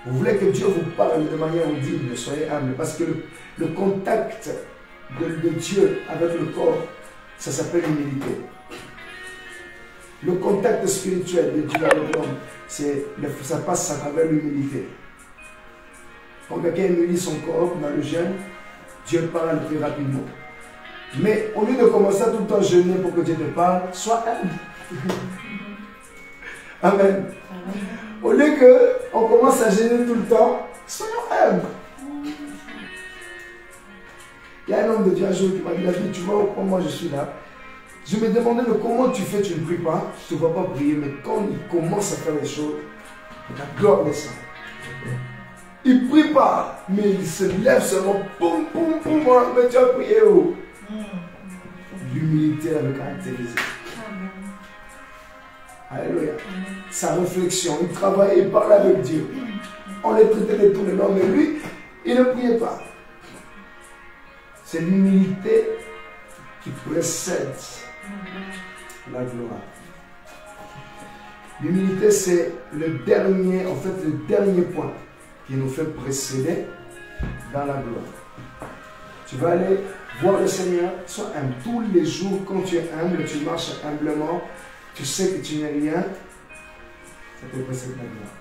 Vous voulez que Dieu vous parle de manière audible, soyez humble. Parce que le contact de Dieu avec le corps, ça s'appelle l'humilité. Le contact spirituel de Dieu avec l'homme, ça passe à travers l'humilité. Quand quelqu'un humilie son corps dans le jeûne, Dieu parle plus rapidement. Mais au lieu de commencer à tout le temps jeûner pour que Dieu te parle, sois humble. Amen. Au lieu qu'on commence à jeûner tout le temps, soyons humbles. Il y a un homme de Dieu un jour qui m'a dit, David, tu vois pourquoi moi je suis là? Je me demandais, mais comment tu fais? Tu ne pries pas, tu ne vas pas prier, mais quand il commence à faire les choses, la gloire descend. Il ne prie pas, mais il se lève seulement, boum, boum, boum, mais tu as prié où? L'humilité avait caractérisé. Alléluia. Sa réflexion, il travaillait, il parlait avec Dieu. On les traitait de tous les noms, mais lui, il ne priait pas. C'est l'humilité qui précède la gloire. L'humilité, c'est le dernier point qui nous fait précéder dans la gloire. Tu vas aller voir le Seigneur, sois humble. Tous les jours, quand tu es humble, tu marches humblement, tu sais que tu n'es rien, ça te précède la gloire.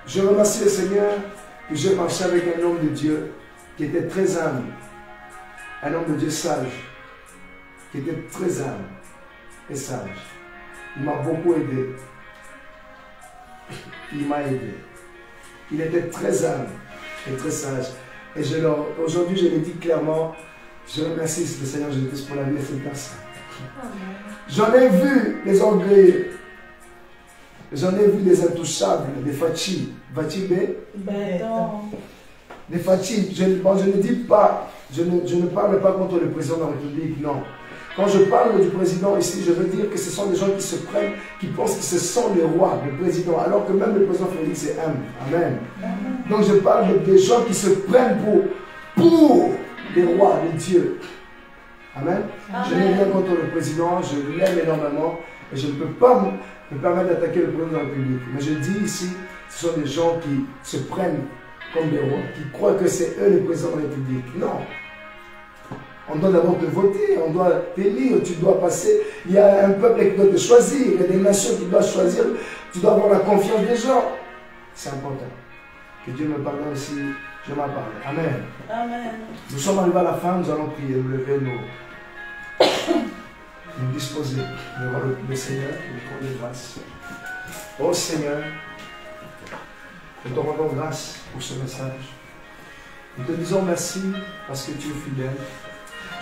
Je remercie le Seigneur que j'ai marché avec un homme de Dieu qui était très humble, un homme de Dieu sage, qui était très humble et sage. Il m'a beaucoup aidé. Il m'a aidé. Il était très humble et très sage. Et aujourd'hui, je le dis clairement, je remercie le Seigneur Jésus pour la vie de cette personne. J'en ai vu les orgueilleux. J'en ai vu des intouchables, des fachis. Des fachis. Je ne dis pas, je ne parle pas contre le président de la République, non. Quand je parle du président ici, je veux dire que ce sont des gens qui se prennent, qui pensent que ce sont les rois, le président, alors que même le président Félix est humble. Amen. Donc je parle des gens qui se prennent pour les rois, les dieux. Amen. Je n'ai rien contre le président, je l'aime énormément et je ne peux pas me permettre d'attaquer le président de la République. Mais je dis ici, ce sont des gens qui se prennent comme des rois, qui croient que c'est eux les présidents de la République. Non. On doit d'abord te voter, on doit t'élire, tu dois passer. Il y a un peuple qui doit te choisir, il y a des nations qui doivent choisir, tu dois avoir la confiance des gens. C'est important. Que Dieu me pardonne si je m'en parle. Amen. Amen. Nous sommes arrivés à la fin, nous allons prier, nous lever nous disposer devant le Seigneur, nous prendre grâce. Oh Seigneur, nous te rendons grâce pour ce message. Nous te disons merci parce que tu es fidèle.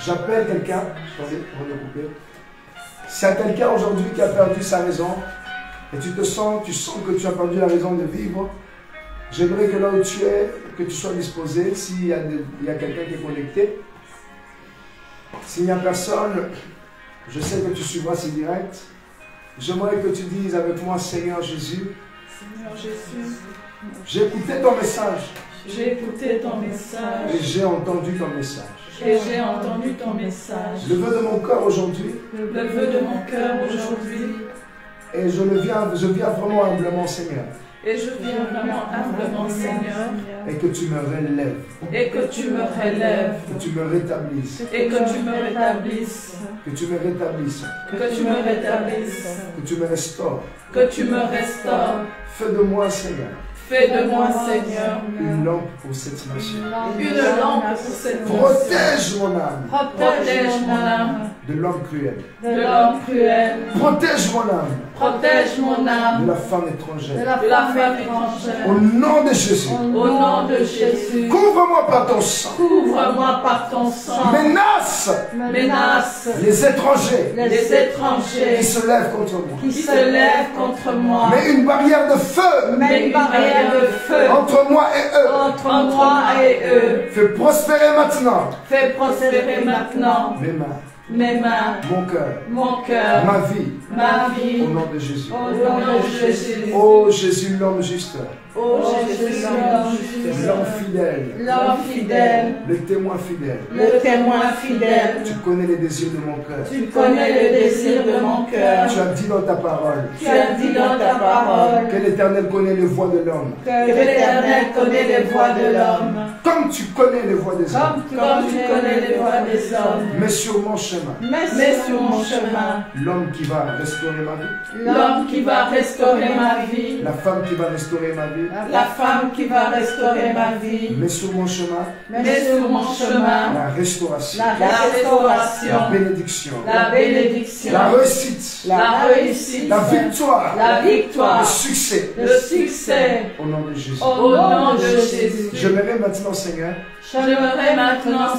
J'appelle quelqu'un, attendez, on va le couper. S'il y a quelqu'un aujourd'hui qui a perdu sa raison, et tu sens que tu as perdu la raison de vivre, j'aimerais que là où tu es, que tu sois disposé, s'il y a quelqu'un qui est connecté. S'il n'y a personne, je sais que tu suivras ces directs. J'aimerais que tu dises avec moi, Seigneur Jésus, Seigneur Jésus, j'ai écouté ton message. J'ai écouté ton message. Et j'ai entendu ton message. Et j'ai entendu ton message. Le vœu de mon cœur aujourd'hui. Le vœu de mon cœur aujourd'hui. Et je viens vraiment humblement, Seigneur. Et je viens vraiment humblement, Seigneur. Et que tu me relèves. Et que tu me relèves. Que tu me rétablisses. Et que tu me rétablisses. Que tu me rétablisses. Que tu me rétablisses. Que tu me restaures. Que tu me restaures. Fais de moi, Seigneur. Fais de moi, Seigneur, une lampe pour cette nation. Une lampe pour cette nation. Protège mon âme. Protège mon âme. De l'homme cruel. De l'homme cruel. Protège mon âme. Protège mon âme. De la femme étrangère. De la femme étrangère. Au nom de Jésus. Au nom de Jésus. Couvre-moi par ton sang. Couvre-moi par ton sang. Menace. Les étrangers. Les étrangers. Qui se lèvent contre moi. Qui se lèvent contre moi. Mais une barrière de feu. Mais une barrière de feu. Entre moi et eux. Entre moi et eux. Fais prospérer maintenant. Fais prospérer maintenant. Mes mains, mon cœur, ma vie, au nom de Jésus. Au nom de Jésus. Oh Jésus, l'homme juste. Oh Jésus, l'homme juste. L'homme fidèle. Le témoin fidèle. Le témoin fidèle. Tu connais les désirs de mon cœur. Tu connais les désirs de mon cœur. Tu as dit dans ta parole. Tu as dit dans ta parole. Que l'Éternel connaît les voies de l'homme. Que l'Éternel connaît les voies de l'homme. Comme tu connais les voies des hommes. Comme tu connais les voies des hommes. Mais sur mon chemin. Mais sur mon chemin. L'homme qui va restaurer ma vie. L'homme qui va restaurer ma vie. La femme qui va restaurer ma vie. La femme qui va restaurer ma vie. Mais sur mon chemin. Mais sur mon chemin. La restauration. La restauration. La bénédiction. La bénédiction. La réussite. La réussite. La victoire. La victoire. Le succès. Le succès. Au nom de Jésus. Au nom de Jésus. J'aimerais maintenant, Seigneur. J'aimerais maintenant,